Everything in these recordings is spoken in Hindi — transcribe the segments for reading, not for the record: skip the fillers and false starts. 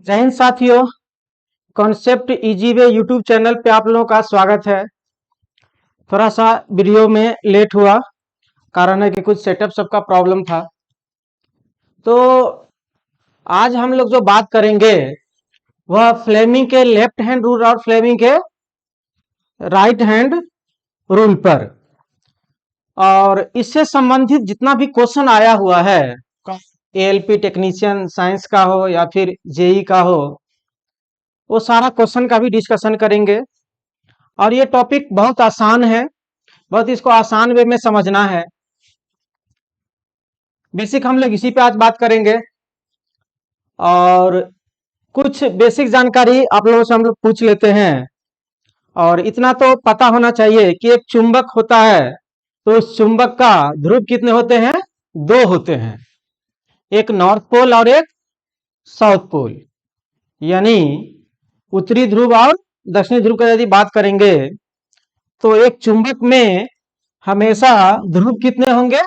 जय हिंद साथियों। Concept easy way YouTube channel पे आप लोगों का स्वागत है। थोड़ा सा वीडियो में लेट हुआ, कारण है कि कुछ सेटअप सबका प्रॉब्लम था। तो आज हम लोग जो बात करेंगे वह फ्लेमिंग के लेफ्ट हैंड रूल और फ्लेमिंग के राइट हैंड रूल पर, और इससे संबंधित जितना भी क्वेश्चन आया हुआ है, एएलपी टेक्नीशियन साइंस का हो या फिर जेई का हो, वो सारा क्वेश्चन का भी डिस्कशन करेंगे। और ये टॉपिक बहुत आसान है, बहुत इसको आसान वे में समझना है। बेसिक हम लोग इसी पे आज बात करेंगे, और कुछ बेसिक जानकारी आप लोगों से हम लोग पूछ लेते हैं। और इतना तो पता होना चाहिए कि एक चुंबक होता है तो उस चुंबक का ध्रुव कितने होते हैं? दो होते हैं, एक नॉर्थ पोल और एक साउथ पोल। यानी उत्तरी ध्रुव और दक्षिणी ध्रुव का यदि बात करेंगे तो एक चुंबक में हमेशा ध्रुव कितने होंगे?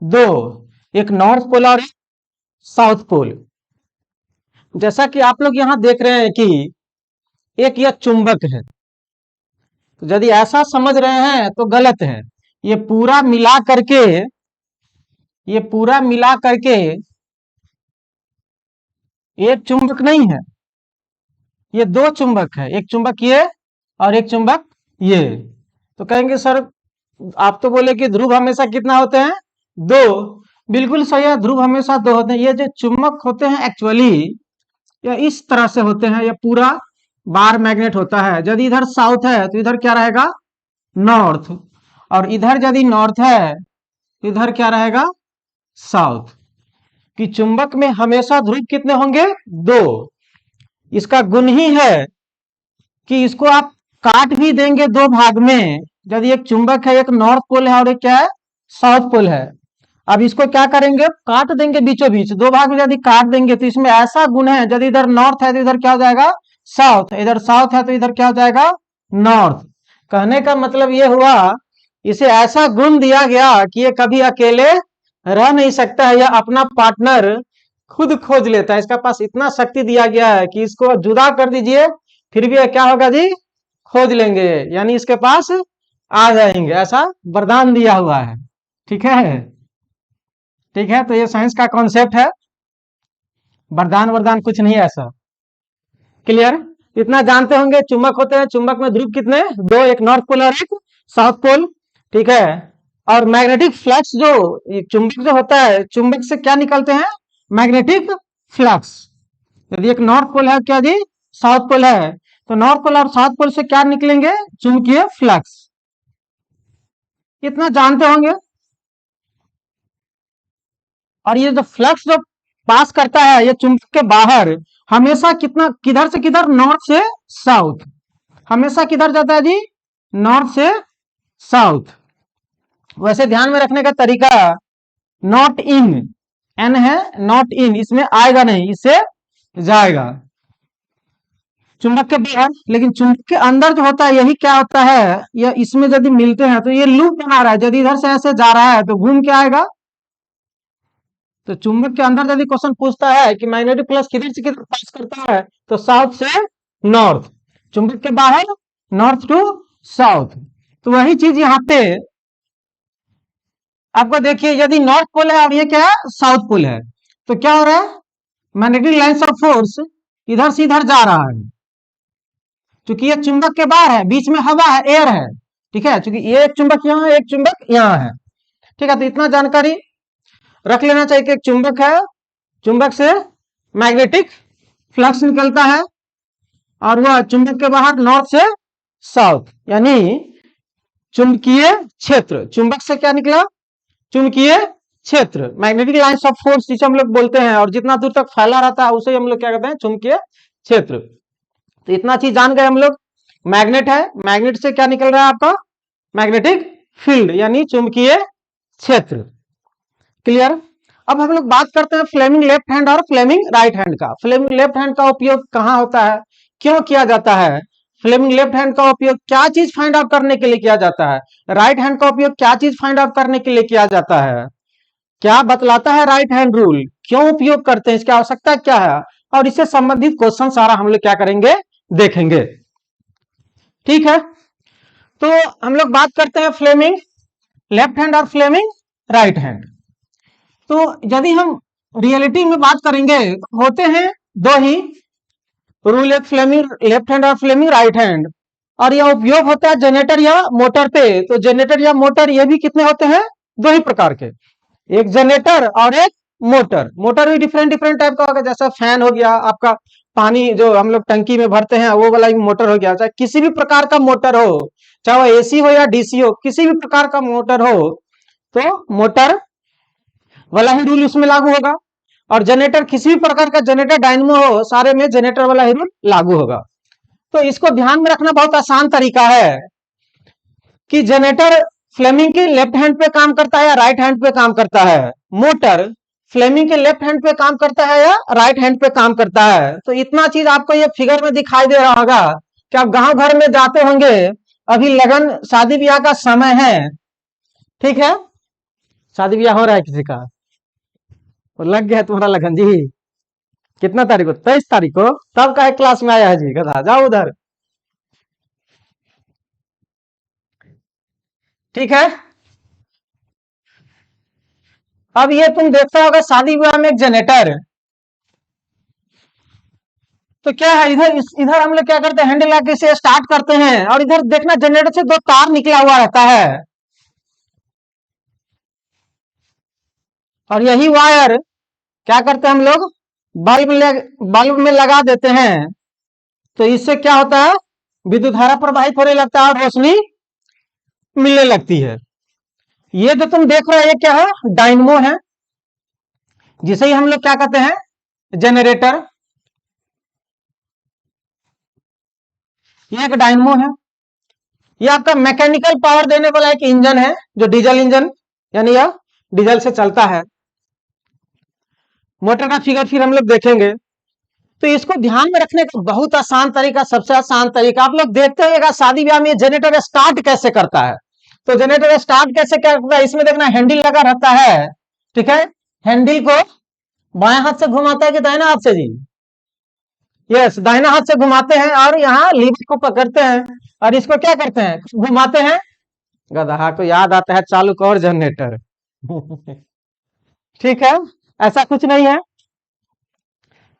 दो, एक नॉर्थ पोल और एक साउथ पोल। जैसा कि आप लोग यहां देख रहे हैं कि एक यह चुंबक है, तो यदि ऐसा समझ रहे हैं तो गलत है। ये पूरा मिला करके ये पूरा मिला करके एक चुंबक नहीं है, ये दो चुंबक है। एक चुंबक ये और एक चुंबक ये। तो कहेंगे सर आप तो बोले कि ध्रुव हमेशा कितना होते हैं? दो। बिल्कुल सही है, ध्रुव हमेशा दो होते हैं। ये जो चुंबक होते हैं एक्चुअली या इस तरह से होते हैं, ये पूरा बार मैग्नेट होता है। यदि इधर साउथ है तो इधर क्या रहेगा? नॉर्थ। और इधर यदि नॉर्थ है तो इधर क्या रहेगा? साउथ। कि चुंबक में हमेशा ध्रुव कितने होंगे? दो। इसका गुण ही है कि इसको आप काट भी देंगे दो भाग में। यदि एक चुंबक है, एक नॉर्थ पोल है और एक क्या है? साउथ पोल है। अब इसको क्या करेंगे? काट देंगे बीचों बीच, दो भाग में यदि काट देंगे तो इसमें ऐसा गुण है, यदि इधर नॉर्थ है तो इधर क्या हो जाएगा? साउथ। इधर साउथ है तो इधर क्या हो जाएगा? नॉर्थ। कहने का मतलब ये हुआ, इसे ऐसा गुण दिया गया कि ये कभी अकेले रह नहीं सकता है, यह अपना पार्टनर खुद खोज लेता है। इसका पास इतना शक्ति दिया गया है कि इसको जुदा कर दीजिए फिर भी क्या होगा जी? खोज लेंगे, यानी इसके पास आ जाएंगे, ऐसा वरदान दिया हुआ है। ठीक है, ठीक है। तो ये साइंस का कॉन्सेप्ट है, वरदान वरदान कुछ नहीं है ऐसा। क्लियर? इतना जानते होंगे। चुंबक होते हैं, चुंबक में ध्रुव कितने? दो, एक नॉर्थ पोल और एक साउथ पोल। ठीक है। और मैग्नेटिक फ्लक्स जो चुंबक जो होता है, चुंबक से क्या निकलते हैं? Magnetic flux. यदि एक नॉर्थ पोल है क्या जी? साउथ पोल है, तो नॉर्थ पोल और साउथ पोल से क्या निकलेंगे? चुंबकीय फ्लक्स। इतना जानते होंगे। और ये जो फ्लक्स जो पास करता है ये चुंबक के बाहर, हमेशा कितना, किधर से किधर? नॉर्थ से साउथ। हमेशा किधर जाता है जी? नॉर्थ से साउथ। वैसे ध्यान में रखने का तरीका, नॉट इन, एन है, नॉट इन, इसमें आएगा नहीं, इससे जाएगा चुंबक के बाहर। लेकिन चुंबक के अंदर जो होता है यही क्या होता है, या इसमें यदि मिलते हैं तो ये लूप बना रहा है। यदि इधर से ऐसे जा रहा है तो घूम के आएगा। तो चुंबक के अंदर यदि क्वेश्चन पूछता है कि मैग्नेटिक फ्लक्स किधर से किधर पास करता है, तो साउथ से नॉर्थ। चुंबक के बाहर नॉर्थ टू साउथ। तो वही चीज यहाँ पे आपको देखिए, यदि नॉर्थ पोल है और ये क्या है? साउथ पोल है, तो क्या हो रहा है? मैग्नेटिक लाइन्स ऑफ फोर्स इधर से इधर जा रहा है। क्योंकि ये चुंबक के बाहर है, बीच में हवा है, एयर है। ठीक है, क्योंकि ये एक चुंबक यहाँ है, एक चुंबक यहाँ है। ठीक है, तो इतना जानकारी रख लेना चाहिए कि एक चुंबक है, चुंबक से मैग्नेटिक फ्लक्स निकलता है, और वह चुंबक के बाहर नॉर्थ से साउथ, यानी चुंबकीय क्षेत्र। चुंबक से क्या निकला? चुंबकीय क्षेत्र, मैग्नेटिक लाइन्स ऑफ फोर्स जिसे हम लोग बोलते हैं, और जितना दूर तक फैला रहता है उसे हम लोग क्या कहते हैं? चुंबकीय क्षेत्र। तो इतना चीज जान गए हम लोग। मैग्नेट है, मैग्नेट से क्या निकल रहा है आपका? मैग्नेटिक फील्ड, यानी चुंबकीय क्षेत्र। क्लियर? अब हम लोग बात करते हैं फ्लेमिंग लेफ्ट हैंड और फ्लेमिंग राइट हैंड का। फ्लेमिंग लेफ्ट हैंड का उपयोग कहाँ होता है, क्यों किया जाता है? फ्लेमिंग लेफ्ट हैंड का उपयोग क्या चीज फाइंड आउट करने के लिए किया जाता है? राइट हैंड का उपयोग क्या चीज फाइंड आउट करने के लिए किया जाता है? क्या बतलाता है राइट हैंड रूल? क्यों उपयोग करते हैं? इसकी आवश्यकता क्या है? और इससे संबंधित क्वेश्चन सारा हम लोग क्या करेंगे, देखेंगे। ठीक है, तो हम लोग बात करते हैं फ्लेमिंग लेफ्ट हैंड और फ्लेमिंग राइट हैंड। तो यदि हम रियलिटी में बात करेंगे, होते हैं दो ही रूल, एक फ्लेमिंग लेफ्ट हैंड और फ्लेमिंग राइट हैंड, और यह उपयोग होता है जनरेटर या मोटर पे। तो जनरेटर या मोटर ये भी कितने होते हैं, दो ही प्रकार के, एक जनरेटर और एक मोटर। मोटर भी डिफरेंट डिफरेंट टाइप का होगा, जैसा फैन हो गया आपका, पानी जो हम लोग टंकी में भरते हैं वो वाला मोटर हो गया। चाहे किसी भी प्रकार का मोटर हो, चाहे वो एसी हो या डीसी हो, किसी भी प्रकार का मोटर हो, तो मोटर वाला ही रूल उसमें लागू होगा। और जनरेटर, किसी भी प्रकार का जनरेटर डायनेमो हो, सारे में जनरेटर वाला ही रूल लागू होगा। तो इसको ध्यान में रखना बहुत आसान तरीका है कि जनरेटर फ्लेमिंग के लेफ्ट हैंड पे काम करता है या राइट हैंड पे काम करता है, मोटर फ्लेमिंग के लेफ्ट हैंड पे काम करता है या राइट हैंड पे काम करता है। तो इतना चीज आपको ये फिगर में दिखाई दे रहा होगा कि आप गांव घर में जाते होंगे, अभी लगन शादी ब्याह का समय है, ठीक है, शादी ब्याह हो रहा है किसी का, तो लग गया तुम्हारा लगन जी, कितना तारीख को, 23 तारीख को, तब का क्लास में आया है जी, गधा जाओ उधर। ठीक है, अब ये तुम देखता होगा शादी विवाह में एक जनरेटर, तो क्या है, इधर हम लोग क्या करते हैं, हैंडल आके से स्टार्ट करते हैं, और इधर देखना जनरेटर से दो तार निकला हुआ रहता है, और यही वायर क्या करते हैं हम लोग, बल्ब में लगा देते हैं। तो इससे क्या होता है, विद्युत धारा प्रवाहित होने लगता है और रोशनी मिलने लगती है। ये जो तुम देख रहे हो ये क्या है, डायनमो है, जिसे ही हम लोग क्या कहते हैं, जनरेटर। ये एक डायनमो है, ये आपका मैकेनिकल पावर देने वाला एक इंजन है, जो डीजल इंजन, यानी यह डीजल से चलता है। मोटर का फिगर फिर हम लोग देखेंगे। तो इसको ध्यान में रखने का बहुत आसान तरीका, सबसे आसान तरीका, आप लोग देखते होगा शादी ब्याह में जनरेटर स्टार्ट कैसे करता है। तो जनरेटर स्टार्ट कैसे करता है, इसमें देखना हैंडल लगा रहता है, ठीक है, हैंडल को बाएं हाथ से घुमाता है कि दाहिना हाथ से जी, यस, दाहिना हाथ से घुमाते हैं, और यहाँ लीवर को पकड़ते हैं और इसको क्या करते हैं, घुमाते हैं। गधा को याद आता है चालू कर जनरेटर। ठीक है, ऐसा कुछ नहीं है।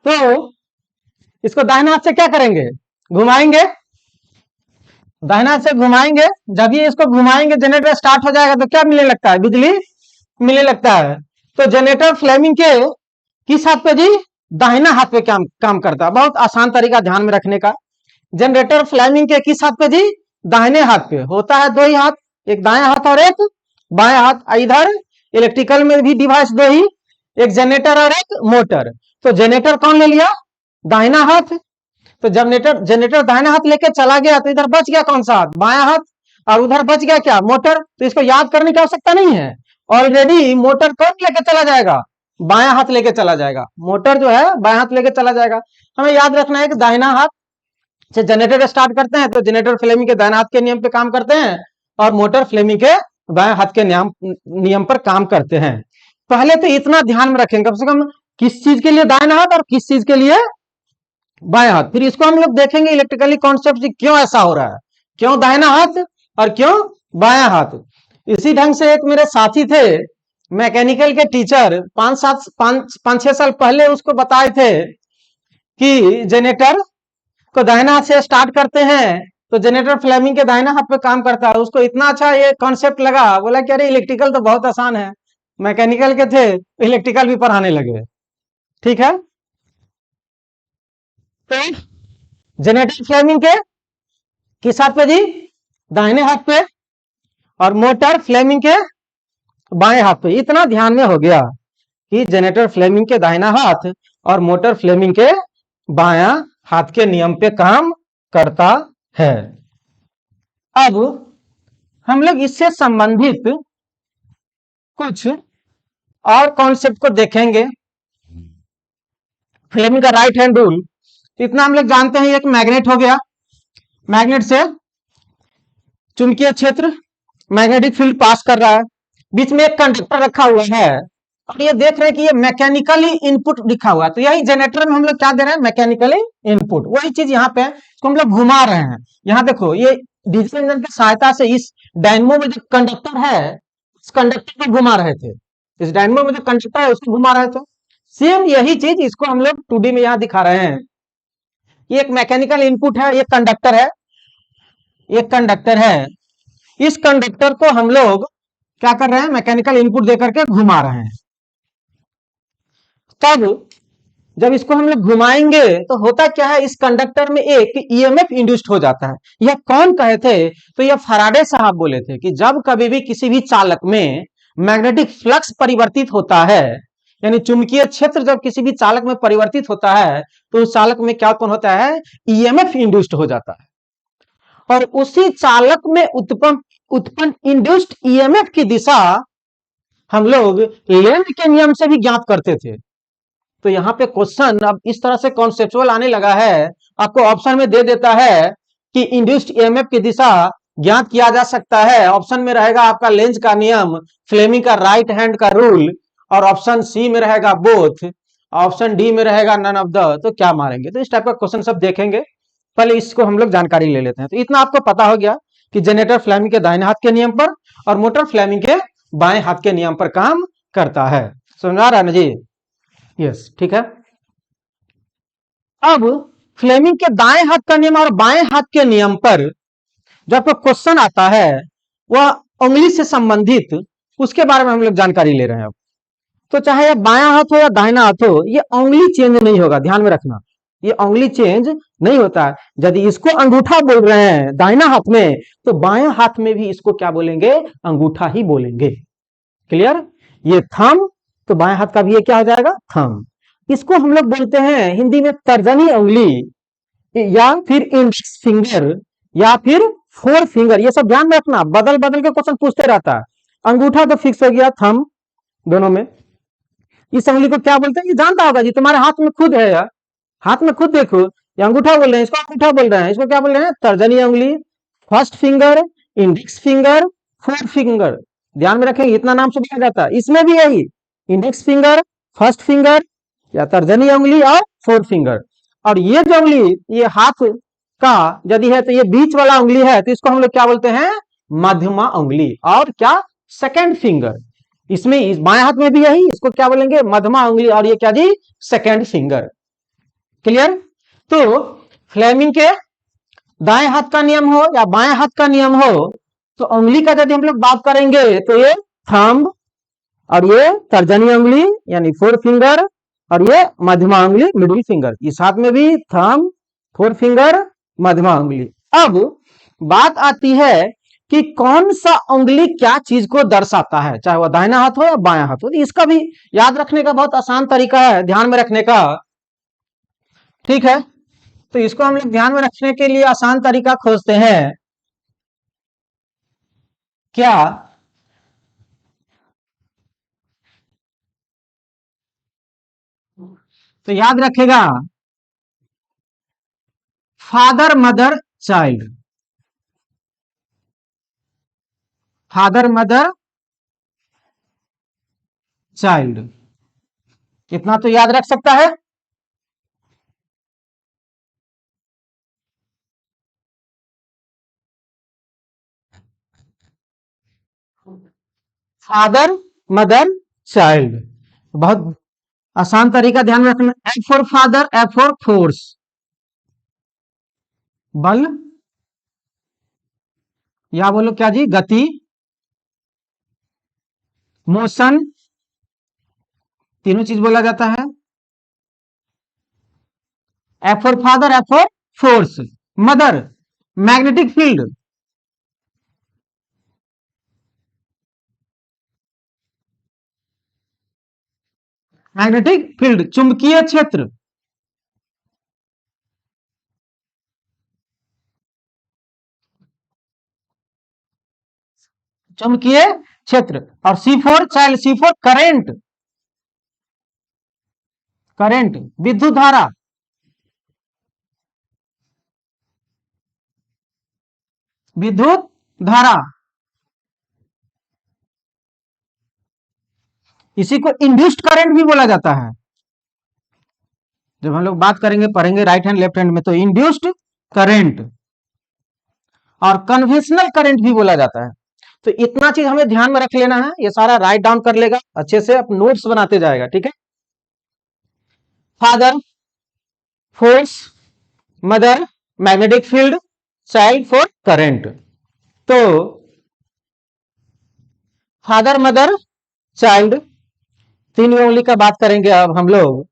तो इसको दाहिना हाथ से क्या करेंगे, घुमाएंगे, दाहिना हाथ से घुमाएंगे। जब ये इसको घुमाएंगे जनरेटर स्टार्ट हो जाएगा, तो क्या मिलने लगता है, बिजली मिलने लगता है। तो जनरेटर फ्लेमिंग के किस हाथ पे जी, दाहिना हाथ पे काम करता है। बहुत आसान तरीका ध्यान में रखने का, जनरेटर फ्लेमिंग के किस हाथ पे जी, दाहिने हाथ पे होता है, दो ही हाथ, एक दायां हाथ और एक बायां हाथ। इधर इलेक्ट्रिकल में भी डिवाइस दो ही, एक जनरेटर और एक मोटर। तो जनरेटर कौन ले लिया, दाहिना हाथ। तो जनरेटर जनरेटर दाहिना हाथ लेके चला गया, तो इधर बच गया कौन सा हाथ, बायां हाथ, और उधर बच गया क्या, मोटर। तो इसको याद करने की आवश्यकता नहीं है, ऑलरेडी मोटर कौन लेके चला जाएगा, बायां हाथ लेके चला जाएगा, मोटर जो है बायां हाथ लेके चला जाएगा। हमें याद रखना है कि दाहिना हाथ से जनरेटर स्टार्ट करते हैं, तो जनरेटर फ्लेमिंग के दाहिना हाथ के नियम पे काम करते हैं, और मोटर फ्लेमिंग के बाएं हाथ के नियम पर काम करते हैं। पहले तो इतना ध्यान में रखेंगे, कम से कम किस चीज के लिए दाहिना हाथ और किस चीज के लिए बाएं हाथ। फिर इसको हम लोग देखेंगे इलेक्ट्रिकली कॉन्सेप्ट क्यों ऐसा हो रहा है, क्यों दाहिना हाथ और क्यों बायां हाथ। इसी ढंग से एक मेरे साथी थे मैकेनिकल के टीचर, 5-6 साल पहले उसको बताए थे कि जनरेटर को दाहिना हाथ से स्टार्ट करते हैं, तो जनरेटर फ्लेमिंग के दाहिना हाथ पे काम करता है। उसको इतना अच्छा ये कॉन्सेप्ट लगा, बोला कि अरे इलेक्ट्रिकल तो बहुत आसान है, मैकेनिकल के थे इलेक्ट्रिकल भी पढ़ाने लगे। ठीक है, तो जनरेटर फ्लेमिंग के किस हाथ पे जी, दाहिने हाथ पे, और मोटर फ्लेमिंग के बाएं हाथ पे। इतना ध्यान में हो गया कि जनरेटर फ्लेमिंग के दाहिना हाथ और मोटर फ्लेमिंग के बायां हाथ के नियम पे काम करता है। अब हम लोग इससे संबंधित कुछ और कॉन्सेप्ट को देखेंगे। फ्लेमिंग का राइट हैंड रूल, इतना हम लोग जानते हैं, एक मैग्नेट हो गया, मैग्नेट से चुंबकीय क्षेत्र मैग्नेटिक फील्ड पास कर रहा है, बीच में एक कंडक्टर रखा हुआ है, और ये देख रहे हैं कि ये मैकेनिकली इनपुट लिखा हुआ है, तो यही जनरेटर में हम लोग क्या दे रहे हैं, मैकेनिकली इनपुट। वही चीज यहाँ पे इसको हम लोग घुमा रहे हैं। यहाँ देखो ये डिजिटल इंजन की सहायता से इस डायनमो में जो कंडक्टर है, इस कंडक्टर को घुमा रहे थे। इस डायनमो में जो कंडक्टर है उसको घुमा रहे थे। सेम यही चीज इसको हम लोग 2D में यहाँ दिखा रहे हैं। ये एक मैकेनिकल इनपुट है, ये कंडक्टर है, ये कंडक्टर है। इस कंडक्टर को हम लोग क्या कर रहे हैं, मैकेनिकल इनपुट देकर के घुमा रहे हैं। तब जब इसको हम लोग घुमाएंगे तो होता क्या है, इस कंडक्टर में एक ईएमएफ इंड्यूस्ड हो जाता है। यह कौन कहे थे, तो यह फैराडे साहब बोले थे कि जब कभी भी किसी भी चालक में मैग्नेटिक फ्लक्स परिवर्तित होता है, यानी चुंबकीय क्षेत्र जब किसी भी चालक में परिवर्तित होता है, तो उस चालक में क्या कौन होता है, ईएमएफ इंड्यूस्ड हो जाता है। और उसी चालक में उत्पन्न उत्पन्न इंड्यूस्ड ईएमएफ की दिशा हम लोग लेंज के नियम से भी ज्ञात करते थे। तो यहाँ पे क्वेश्चन अब इस तरह से कॉन्सेप्चुअल आने लगा है, आपको ऑप्शन में दे देता है कि इंड्यूस्ड ईएमएफ की दिशा ज्ञात किया जा सकता है। ऑप्शन में रहेगा आपका लेंज का नियम, फ्लेमिंग का राइट हैंड का रूल, और ऑप्शन सी में रहेगा बोथ, ऑप्शन डी में रहेगा नन ऑफ द। तो क्या मारेंगे, तो इस टाइप का क्वेश्चन सब देखेंगे। पहले इसको हम लोग जानकारी ले लेते हैं। तो इतना आपको पता हो गया कि जनरेटर फ्लेमिंग के दाहिने हाथ के नियम पर और मोटर फ्लेमिंग के बाएं हाथ के नियम पर काम करता है। समझ आ रहा है ना जी? यस, ठीक है। अब फ्लेमिंग के दाएं हाथ का नियम और बाएं हाथ के नियम पर जब क्वेश्चन आता है, वह उंगली से संबंधित, उसके बारे में हम लोग जानकारी ले रहे हैं। अब तो चाहे यह बायां हाथ हो या दाहिना हाथ हो, ये उंगली चेंज नहीं होगा, ध्यान में रखना, ये उंगली चेंज नहीं होता है। यदि इसको अंगूठा बोल रहे हैं दाहिना हाथ में, तो बाएं हाथ में भी इसको क्या बोलेंगे, अंगूठा ही बोलेंगे। क्लियर? ये थंब, तो बाएं हाथ का भी ये क्या हो जाएगा, थंब। इसको हम लोग बोलते हैं हिंदी में तर्जनी उंगली, या फिर इंडेक्स फिंगर, या फिर फोर फिंगर। ये सब ध्यान में रखना, बदल बदल के क्वेश्चन पूछते रहता है। अंगूठा तो फिक्स हो गया, थंब दोनों में। इस उंगली को क्या बोलते हैं, ये जानता होगा जी, तुम्हारे हाथ में खुद है यार, हाथ में खुद देखो, ये अंगूठा बोल रहे हैं, इसको अंगूठा बोल रहे हैं, इसको क्या बोल रहे हैं, तर्जनी उंगली, first finger, index finger, four finger. ध्यान में रखेंगे, इतना नाम से लिया जाता है। इसमें भी यही, इंडेक्स फिंगर, फर्स्ट फिंगर या तर्जनी उंगली और फोर फिंगर। और ये जो उंगली, ये हाथ का यदि है तो ये बीच वाला उंगली है, तो इसको हम लोग क्या बोलते हैं, मध्यमा उंगली, और क्या, सेकेंड फिंगर। इसमें इस बाएं हाथ में भी यही, इसको क्या बोलेंगे, मध्यमा उंगली, और ये क्या जी, सेकेंड फिंगर। क्लियर? तो फ्लेमिंग के दाएं हाथ का नियम हो या बाएं हाथ का नियम हो, तो उंगली का यदि हम लोग बात करेंगे तो ये थंब, और ये तर्जनी उंगली यानी फोर फिंगर, और ये मध्यमा उंगली मिडिल फिंगर। इस हाथ में भी थंब, फोर फिंगर, मध्यमा उंगली। अब बात आती है कि कौन सा उंगली क्या चीज को दर्शाता है, चाहे वह दाहिना हाथ हो या बायां हाथ हो। इसका भी याद रखने का बहुत आसान तरीका है, ध्यान में रखने का। ठीक है, तो इसको हम लोग ध्यान में रखने के लिए आसान तरीका खोजते हैं। क्या, तो याद रखेगा, father mother child, father mother child, कितना तो याद रख सकता है। फादर मदर चाइल्ड, बहुत आसान तरीका, ध्यान में रखना। F for father, F for force, बल, या बोलो क्या जी, गति, मोशन, तीनों चीज बोला जाता है। F for father, F for force. Mother, magnetic field, magnetic field, चुंबकीय क्षेत्र, चुंबकीय क्षेत्र। और C4 child, C4 current, current विद्युत धारा, विद्युत धारा। इसी को इंड्यूस्ड करंट भी बोला जाता है। जब हम लोग बात करेंगे पढ़ेंगे राइट हैंड लेफ्ट हैंड में, तो इंड्यूस्ड करंट और कन्वेंशनल करंट भी बोला जाता है। तो इतना चीज हमें ध्यान में रख लेना है, ये सारा राइट डाउन कर लेगा अच्छे से, अब नोट्स बनाते जाएगा, ठीक है। Father force, mother magnetic field, child for current. तो फादर मदर चाइल्ड तीन उंगली का बात करेंगे अब हम लोग।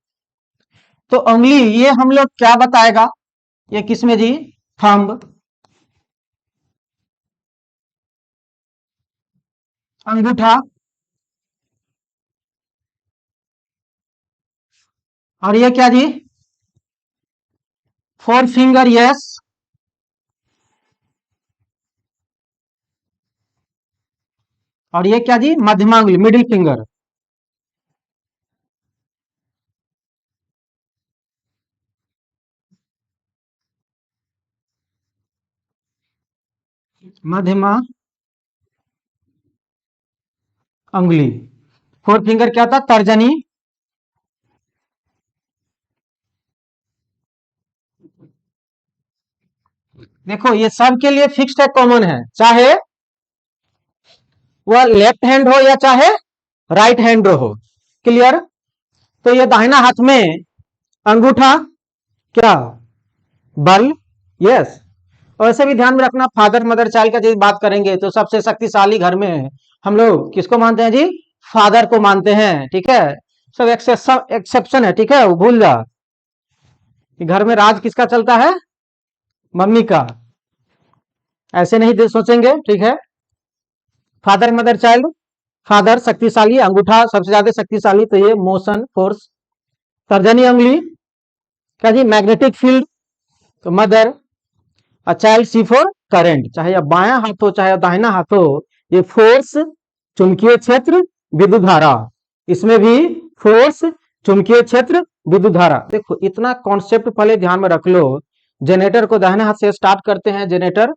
तो उंगली ये हम लोग क्या बताएगा, ये किसमें जी, थंब, अंगूठा, और ये क्या जी, फोर फिंगर, यस, और ये क्या जी, मध्यमा उंगली, मिडिल फिंगर। मध्यमा उंगली, फोर फिंगर क्या था, तर्जनी, देखो ये सब के लिए फिक्स्ड है, कॉमन है, चाहे वह लेफ्ट हैंड हो या चाहे राइट हैंड हो, क्लियर। तो ये दाहिना हाथ में अंगूठा क्या, बल, यस। और ऐसे भी ध्यान में रखना, फादर मदर चाइल्ड का जब बात करेंगे तो सबसे शक्तिशाली घर में हम लोग किसको मानते हैं जी, फादर को मानते हैं, ठीक है। सब एक्सेप्शन है, ठीक है, वो भूल जा कि घर में राज किसका चलता है, मम्मी का, ऐसे नहीं सोचेंगे, ठीक है। फादर मदर चाइल्ड, फादर शक्तिशाली, अंगूठा सबसे ज्यादा शक्तिशाली, तो ये मोशन फोर्स, तर्जनी उंगली क्या जी, मैग्नेटिक फील्ड, तो मदर, और चाइल्ड सी फॉर करंट, चाहे अब बायां हाथ हो चाहे दाहिना हाथ हो, ये फोर्स, चुंबकीय क्षेत्र, विद्युत धारा, इसमें भी फोर्स, चुंबकीय क्षेत्र, विद्युत धारा। देखो इतना कॉन्सेप्ट पहले ध्यान में रख लो। जनरेटर को दाहिने हाथ से स्टार्ट करते हैं, जनरेटर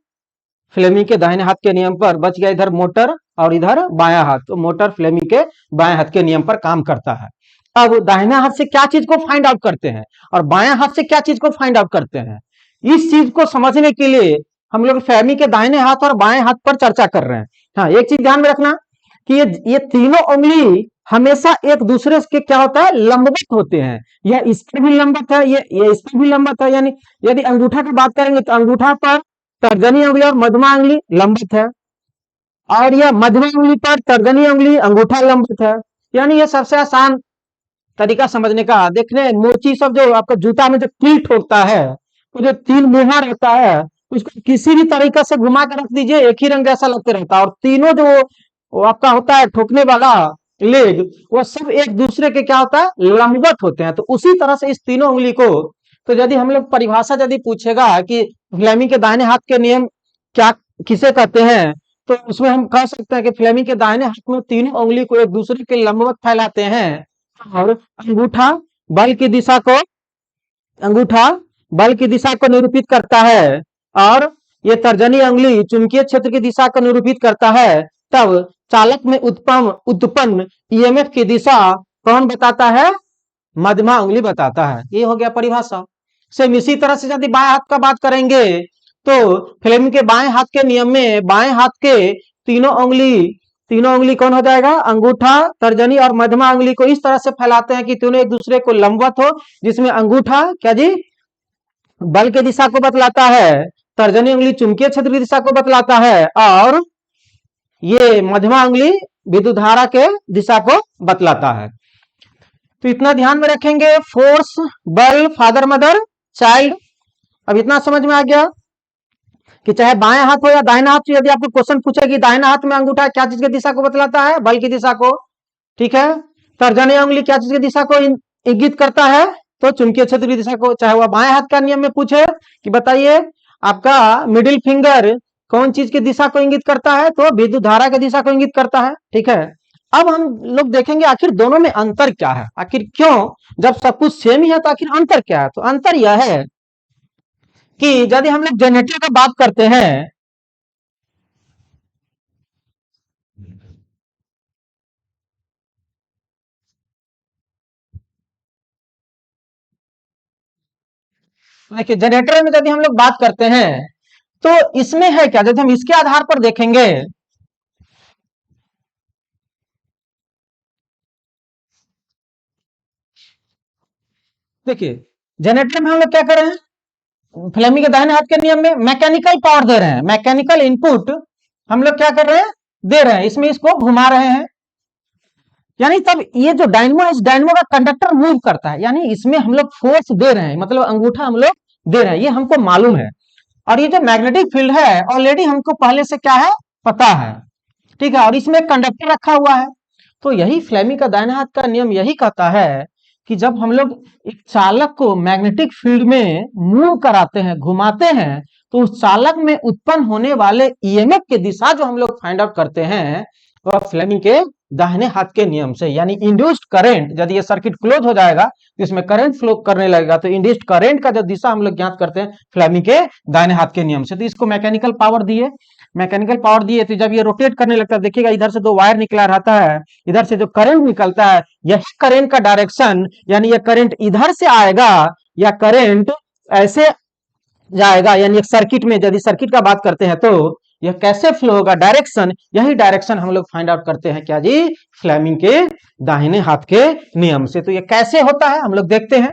फ्लेमिंग के दाहिने हाथ के नियम पर, बच गया इधर मोटर और इधर बायां हाथ, तो मोटर फ्लेमिंग के बाएं हाथ के नियम पर काम करता है। अब दाहिना हाथ से क्या चीज को फाइंड आउट करते हैं और बायां हाथ से क्या चीज को फाइंड आउट करते हैं, इस चीज को समझने के लिए हम लोग फेमी के दाहिने हाथ और बाएं हाथ पर चर्चा कर रहे हैं। हाँ, एक चीज ध्यान में रखना कि ये तीनों उंगली हमेशा एक दूसरे के क्या होता है, लंबवत होते हैं। यह इस पर भी लंबवत है, ये इस पर भी लंबवत है, यानी यदि अंगूठा की बात करेंगे तो अंगूठा पर तर्जनी उंगली और मध्यमा उंगली लंबित है, और यह मध्यमा उंगली पर तर्जनी उंगली अंगूठा लंबित है। यानी यह सबसे आसान तरीका समझने का। देखने मोची सब जो आपका जूता में जो किल्ट होता है, वो जो तीन मुहा रहता है, उसको किसी भी तरीका से घुमा कर रख दीजिए, एक ही रंग जैसा लगते रहता है, और तीनों जो वो आपका होता है ठोकने वाला लेग, वो सब एक दूसरे के क्या होता है, लंबवत होते हैं। तो उसी तरह से इस तीनों उंगली को, तो यदि हम लोग परिभाषा यदि पूछेगा कि फ्लेमिंग के दाहिने हाथ के नियम क्या किसे कहते हैं, तो उसमें हम कह सकते हैं कि फ्लेमिंग के दाहिने हाथ में तीनों उंगली को एक दूसरे के लंबवत फैलाते हैं, और अंगूठा बल की दिशा को, अंगूठा बल की दिशा को निरूपित करता है, और ये तर्जनी उंगली चुंबकीय क्षेत्र की दिशा को निरूपित करता है। तब चालक में उत्पन्न उत्पन्न ईएमएफ की दिशा कौन बताता है, मध्यमा उंगली बताता है। ये हो गया परिभाषा। सेम इसी तरह से यदि बाएं हाथ का बात करेंगे, तो फ्लेमिंग के बाएं हाथ के नियम में बाएं हाथ के तीनों उंगली, तीनों उंगली कौन हो जाएगा, अंगूठा तर्जनी और मध्यमा उंगली को इस तरह से फैलाते हैं कि तीनों एक दूसरे को लंबवत हो, जिसमें अंगूठा क्या जी, बल की दिशा को बतलाता है, तर्जनी उंगली चुंबकीय क्षेत्र की दिशा को बतलाता है, और ये मध्यमा उंगली विद्युत धारा के दिशा को बतलाता है। तो इतना ध्यान में रखेंगे, फोर्स, बल, फादर मदर चाइल्ड। अब इतना समझ में आ गया कि चाहे बाएं हाथ हो या दाहिना हाथ, यदि आपको क्वेश्चन पूछे कि दाहिना हाथ में अंगूठा क्या चीज की दिशा को बतलाता है, बल की दिशा को, ठीक है। तर्जनी उंगली क्या चीज की दिशा को इंगित करता है, तो चुंबकीय क्षेत्र की दिशा को। चाहे वह बाएं हाथ का नियम में पूछे कि बताइए आपका मिडिल फिंगर कौन चीज की दिशा को इंगित करता है, तो विद्युत धारा की दिशा को इंगित करता है, ठीक है। अब हम लोग देखेंगे आखिर दोनों में अंतर क्या है, आखिर क्यों, जब सब कुछ सेम ही है तो आखिर अंतर क्या है। तो अंतर यह है कि यदि हम लोग जनरेटर का बात करते हैं, देखिए जनरेटर में यदि हम लोग बात करते हैं तो इसमें है क्या, यदि हम इसके आधार पर देखेंगे, देखिए जनरेटर में हम लोग क्या कर रहे हैं, फ्लेमिंग के दाहिने हाथ के नियम में मैकेनिकल पावर दे रहे हैं, मैकेनिकल इनपुट हम लोग क्या कर रहे हैं, दे रहे हैं, इसमें इसको घुमा रहे हैं, यानी तब ये जो डायनमो है, इस डायनमो का कंडक्टर मूव करता है, यानी इसमें हम लोग फोर्स दे रहे हैं, मतलब अंगूठा हम लोग दे रहे हैं, ये हमको मालूम है। और ये जो मैग्नेटिक फील्ड है ऑलरेडी हमको पहले से क्या है, पता है, ठीक है, और इसमें कंडक्टर रखा हुआ है। तो यही फ्लेमिंग का दाहिने हाथ का नियम यही कहता है कि जब हम लोग एक चालक को मैग्नेटिक फील्ड में मूव कराते हैं, घुमाते हैं, तो उस चालक में उत्पन्न होने वाले ईएमएफ की दिशा जो हम लोग फाइंड आउट करते हैं वह फ्लेमिंग के दाहिने हाथ के नियम से, यानी इंड्यूस्ड करंट, यदि ये सर्किट क्लोज हो जाएगा तो इसमें करंट फ्लो करने लगेगा, तो इंड्यूस्ड करंट का जो दिशा हम लोग ज्ञात करते हैं फ्लेमिंग के दाहिने हाथ के नियम से। तो इसको मैकेनिकल पावर दिए, मैकेनिकल पावर दिए, तो जब ये रोटेट करने लगता है, देखिएगा इधर से दो वायर निकला रहता है, इधर से जो करंट निकलता है, यही करंट का डायरेक्शन, यानी ये करंट इधर से आएगा या करंट ऐसे जाएगा, यानी एक सर्किट में यदि सर्किट का बात करते हैं तो यह कैसे फ्लो होगा, डायरेक्शन, यही डायरेक्शन हम लोग फाइंड आउट करते हैं क्या जी, फ्लेमिंग के दाहिने हाथ के नियम से। तो यह कैसे होता है हम लोग देखते हैं।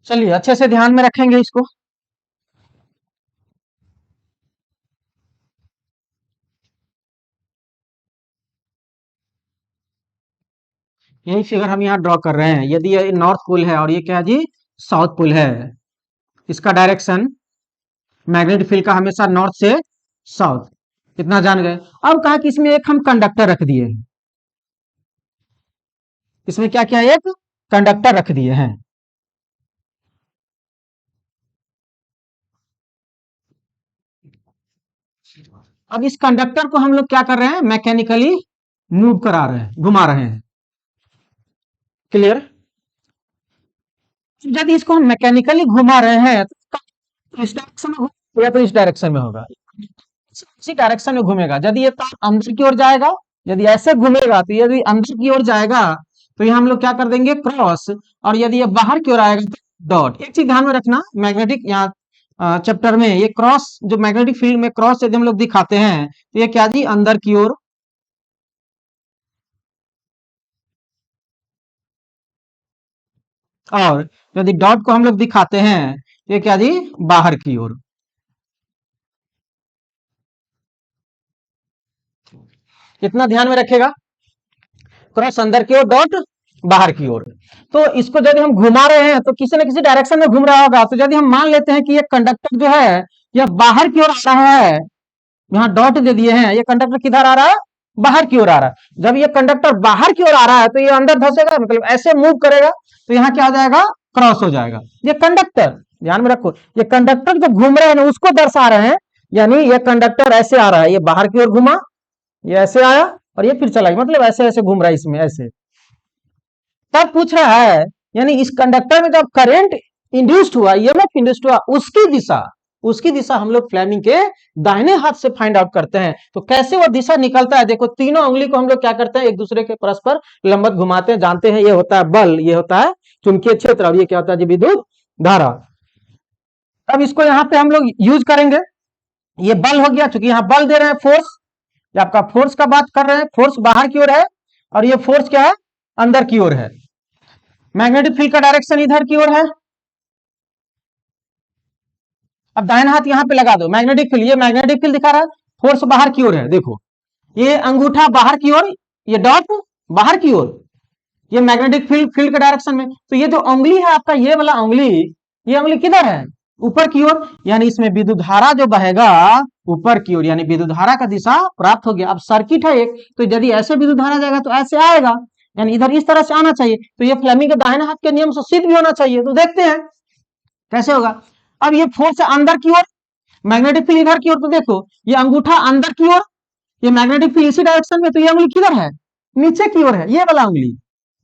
चलिए अच्छे से ध्यान में रखेंगे इसको। यही फिगर हम यहाँ ड्रॉ कर रहे हैं, यदि ये नॉर्थ पोल है और ये क्या है जी, साउथ पोल है, इसका डायरेक्शन मैग्नेटिक फील्ड का हमेशा नॉर्थ से साउथ, इतना जान गए। अब कहा कि इसमें एक हम कंडक्टर रख दिए हैं, इसमें क्या क्या एक कंडक्टर रख दिए हैं। अब इस कंडक्टर को हम लोग क्या कर रहे हैं, मैकेनिकली मूव करा रहे हैं, घुमा रहे हैं, क्लियर। यदि इसको हम मैकेनिकली घुमा रहे हैं तो इस डायरेक्शन में होगा या तो इस डायरेक्शन में होगा, इसी डायरेक्शन में घूमेगा। यदि ये तार अंदर की ओर जाएगा, यदि ऐसे घूमेगा, तो यदि अंदर की ओर जाएगा तो ये हम लोग क्या कर देंगे, क्रॉस, और यदि ये बाहर की ओर आएगा तो डॉट। एक चीज ध्यान में रखना, मैग्नेटिक यहाँ चैप्टर में ये क्रॉस, जो मैग्नेटिक फील्ड में क्रॉस यदि हम लोग दिखाते हैं तो ये क्या जी, अंदर की ओर, और यदि डॉट को हम लोग दिखाते हैं तो ये क्या जी, बाहर की ओर। इतना ध्यान में रखेगा, क्रॉस अंदर की ओर, डॉट बाहर की ओर। तो इसको यदि हम घुमा रहे हैं तो किसी न किसी डायरेक्शन में घूम रहा होगा। तो यदि हम मान लेते हैं कि ये कंडक्टर जो है यह बाहर की ओर आ रहा है, यहाँ डॉट दे दिए हैं, ये कंडक्टर किधर आ रहा है, बाहर की ओर आ रहा है। जब ये कंडक्टर बाहर की ओर आ रहा है तो ये अंदर धंसेगा, मतलब ऐसे मूव करेगा, तो यहाँ क्या हो जाएगा, क्रॉस हो जाएगा। ये कंडक्टर, ध्यान में रखो, ये कंडक्टर जो घूम रहे हैं ना उसको दर्शा रहे हैं, यानी ये कंडक्टर ऐसे आ रहा है, ये बाहर की ओर घुमा, ये ऐसे आया और ये फिर चला गया, मतलब ऐसे ऐसे घूम रहा है इसमें ऐसे। तब पूछ रहा है, यानी इस कंडक्टर में जब करंट इंड्यूस्ड हुआ, ईएमएफ इंड्यूस्ड हुआ, उसकी दिशा हम लोग फ्लेमिंग के दाहिने हाथ से फाइंड आउट करते हैं। तो कैसे वो दिशा निकलता है, देखो तीनों उंगली को हम लोग क्या करते हैं, एक दूसरे के परस्पर लंबवत घुमाते हैं, जानते हैं ये होता है बल, ये होता है चुंबकीय क्षेत्र, और ये क्या होता है जी, विद्युत धारा। अब इसको यहाँ पे हम लोग यूज करेंगे, ये बल हो गया, चूंकि यहाँ बल दे रहे हैं, फोर्स, ये आपका फोर्स का बात कर रहे हैं, फोर्स बाहर की ओर है और ये फोर्स क्या है, अंदर की ओर है। मैग्नेटिक फील्ड का डायरेक्शन इधर की ओर है। अब दाहिना हाथ यहां पे लगा दो, मैग्नेटिक फील्ड, ये मैग्नेटिक फील्ड दिखा रहा है, फोर्स बाहर की ओर है, देखो ये अंगूठा बाहर की ओर, ये डॉट बाहर की ओर, ये मैग्नेटिक फील्ड के डायरेक्शन में। तो ये जो उंगली है आपका, ये वाला उंगली, ये उंगली किधर है, ऊपर की ओर, यानी इसमें विद्युत धारा जो बहेगा ऊपर की ओर, यानी विद्युत धारा का दिशा प्राप्त हो गया। अब सर्किट है एक, तो यदि ऐसे विद्युत धारा जाएगा तो ऐसे आएगा, यानी इधर इस तरह से आना चाहिए। तो ये फ्लेमिंग के दाहिने हाथ के नियम से सिद्ध भी होना चाहिए। तो देखते हैं कैसे होगा। अब ये फोर्स अंदर की ओर, मैग्नेटिक फील्ड इधर की ओर, तो देखो ये अंगूठा अंदर की ओर, ये मैग्नेटिक फील्ड इसी डायरेक्शन में, तो ये उंगली किधर है, नीचे की ओर है, ये वाला उंगली,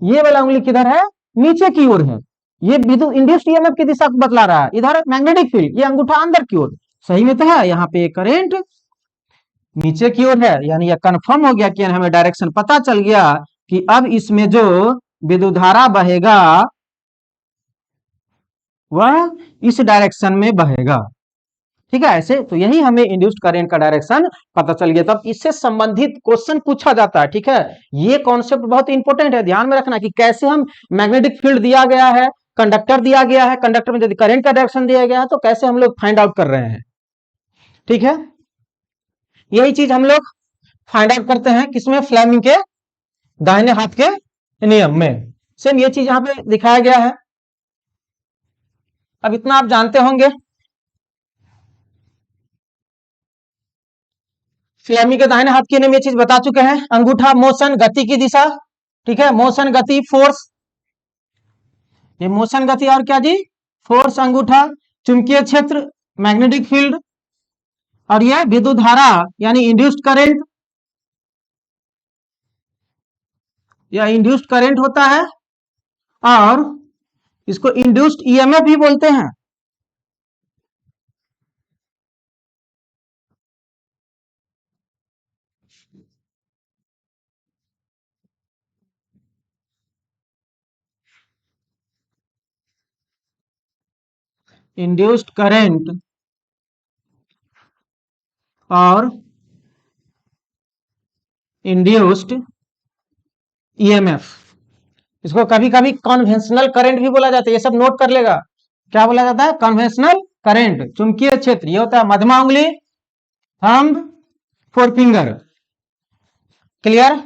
ये वाला उंगली किधर है, नीचे की ओर है। ये विद्युत इंड्यूस्ड ईएमएफ की दिशा को बतला रहा है, इधर मैग्नेटिक फील्ड, ये अंगूठा अंदर की ओर, सही में तो है। यहाँ पे करंट नीचे की ओर है, यानी यह कंफर्म हो गया कि हमें डायरेक्शन पता चल गया कि अब इसमें जो विद्युत धारा बहेगा वह इस डायरेक्शन में बहेगा। ठीक है, ऐसे तो यही हमें इंड्यूस्ड करंट का डायरेक्शन पता चल गया। तब इससे संबंधित क्वेश्चन पूछा जाता है। ठीक है, ये कॉन्सेप्ट बहुत इंपॉर्टेंट है, ध्यान में रखना कि कैसे हम मैग्नेटिक फील्ड दिया गया है, कंडक्टर दिया गया है, कंडक्टर में यदि करंट का डायरेक्शन दिया गया है तो कैसे हम लोग फाइंड आउट कर रहे हैं। ठीक है, यही चीज हम लोग फाइंड आउट करते हैं किसमें, फ्लेमिंग के दाहिने हाथ के नियम में। सेम ये चीज यहां पे दिखाया गया है। अब इतना आप जानते होंगे, फ्लेमिंग के दाहिने हाथ के नियम ये चीज बता चुके हैं। अंगूठा मोशन, गति की दिशा। ठीक है, मोशन गति फोर्स, ये मोशन गति और क्या जी, फोर्स। अंगूठा चुंबकीय क्षेत्र, मैग्नेटिक फील्ड, और यह विद्युत धारा यानी इंड्यूस्ड करंट, यह इंड्यूस्ड करंट होता है और इसको इंड्यूस्ड ईएमएफ भी बोलते हैं। इंड्यूस्ड करंट और इंड्यूस्ड ईएमएफ, इसको कभी कभी कन्वेंशनल करंट भी बोला जाता है। ये सब नोट कर लेगा, क्या बोला जाता है, कन्वेंशनल करंट। चुंबकीय क्षेत्र ये होता है मध्यमा उंगली, थंब, फोर फिंगर। क्लियर,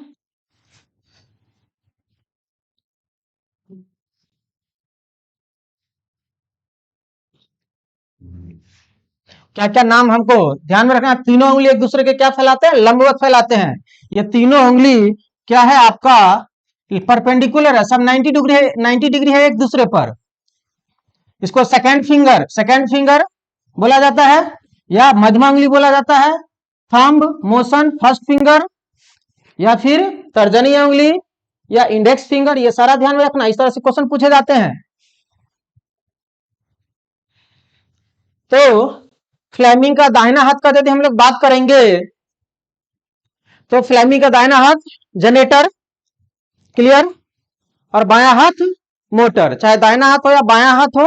क्या क्या नाम हमको ध्यान में रखना। तीनों उंगली एक दूसरे के क्या फैलाते हैं, लंबवत फैलाते हैं। ये तीनों उंगली क्या है आपका, परपेंडिकुलर है, सब 90 डिग्री है एक दूसरे पर। इसको सेकंड फिंगर बोला जाता है या मध्यमा उंगली बोला जाता है। थंब मोशन फर्स्ट फिंगर, या फिर तर्जनी उंगली या इंडेक्स फिंगर, ये सारा ध्यान में रखना, इस तरह से क्वेश्चन पूछे जाते हैं। तो फ्लेमिंग का दाहिना हाथ का यदि हम लोग बात करेंगे तो फ्लेमिंग का दाहिना हाथ जनरेटर, क्लियर, और बायां हाथ मोटर। चाहे दाहिना हाथ हो या बायां हाथ हो,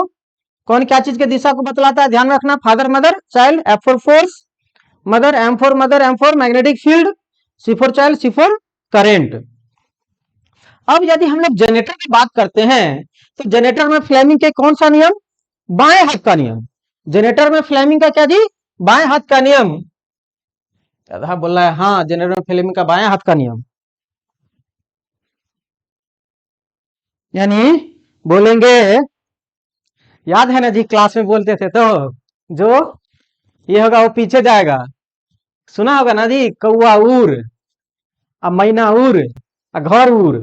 कौन क्या चीज के दिशा को बतलाता है, ध्यान रखना। Father mother child, F for force, mother M for mother, M for magnetic field, C for child, C for current. अब यदि हम लोग जनरेटर की बात करते हैं तो जनरेटर में फ्लेमिंग के कौन सा नियम, बाएं हाथ का नियम। जनरेटर में फ्लेमिंग का क्या जी, बाएं हाथ का नियम। बोल रहा है हाँ, जनरेटर में फ्लेमिंग का बाएं हाथ का नियम, यानी बोलेंगे, याद है ना जी, क्लास में बोलते थे तो, जो ये होगा वो पीछे जाएगा। सुना होगा ना जी, कौआ उड़, अब मैना उड़, घर उड़।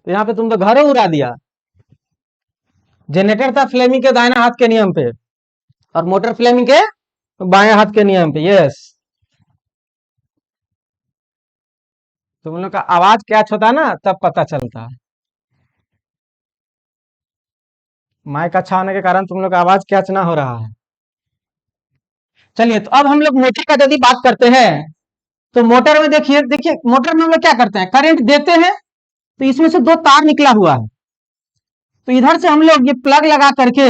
तो यहाँ पे तुम तो घर उड़ा दिया। जनरेटर था फ्लेमिंग के दाहिना हाथ के नियम पे और मोटर फ्लेमिंग के बाएं हाथ के नियम पे। यस, तुम लोग का आवाज कैच होता ना तब पता चलता है। माइक अच्छा होने के कारण तुम लोग का आवाज कैच ना हो रहा है। चलिए, तो अब हम लोग मोटर का यदि बात करते हैं तो मोटर में देखिए देखिए मोटर में हम लोग क्या करते हैं, करंट देते हैं तो इसमें से दो तार निकला हुआ है। तो इधर से हम लोग ये प्लग लगा करके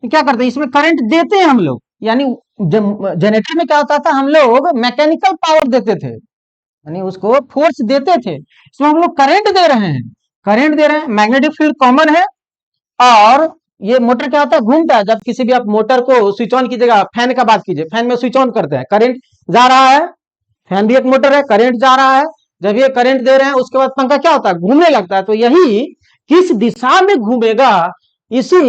क्या करते हैं, इसमें करंट देते हैं हम लोग, यानी जनरेटर में क्या होता था, हम लोग मैकेनिकल पावर देते थे, यानी उसको फोर्स देते थे। इसमें हम लोग करंट दे रहे हैं, मैग्नेटिक फील्ड कॉमन है। और ये मोटर क्या होता है, घूमता है। जब किसी भी आप मोटर को स्विच ऑन कीजिएगा, फैन का बात कीजिए, फैन में स्विच ऑन करते हैं, करंट जा रहा है, फैन भी एक मोटर है, करंट जा रहा है। जब ये करंट दे रहे हैं उसके बाद पंखा क्या होता है, घूमने लगता है। तो यही किस दिशा में घूमेगा, इसी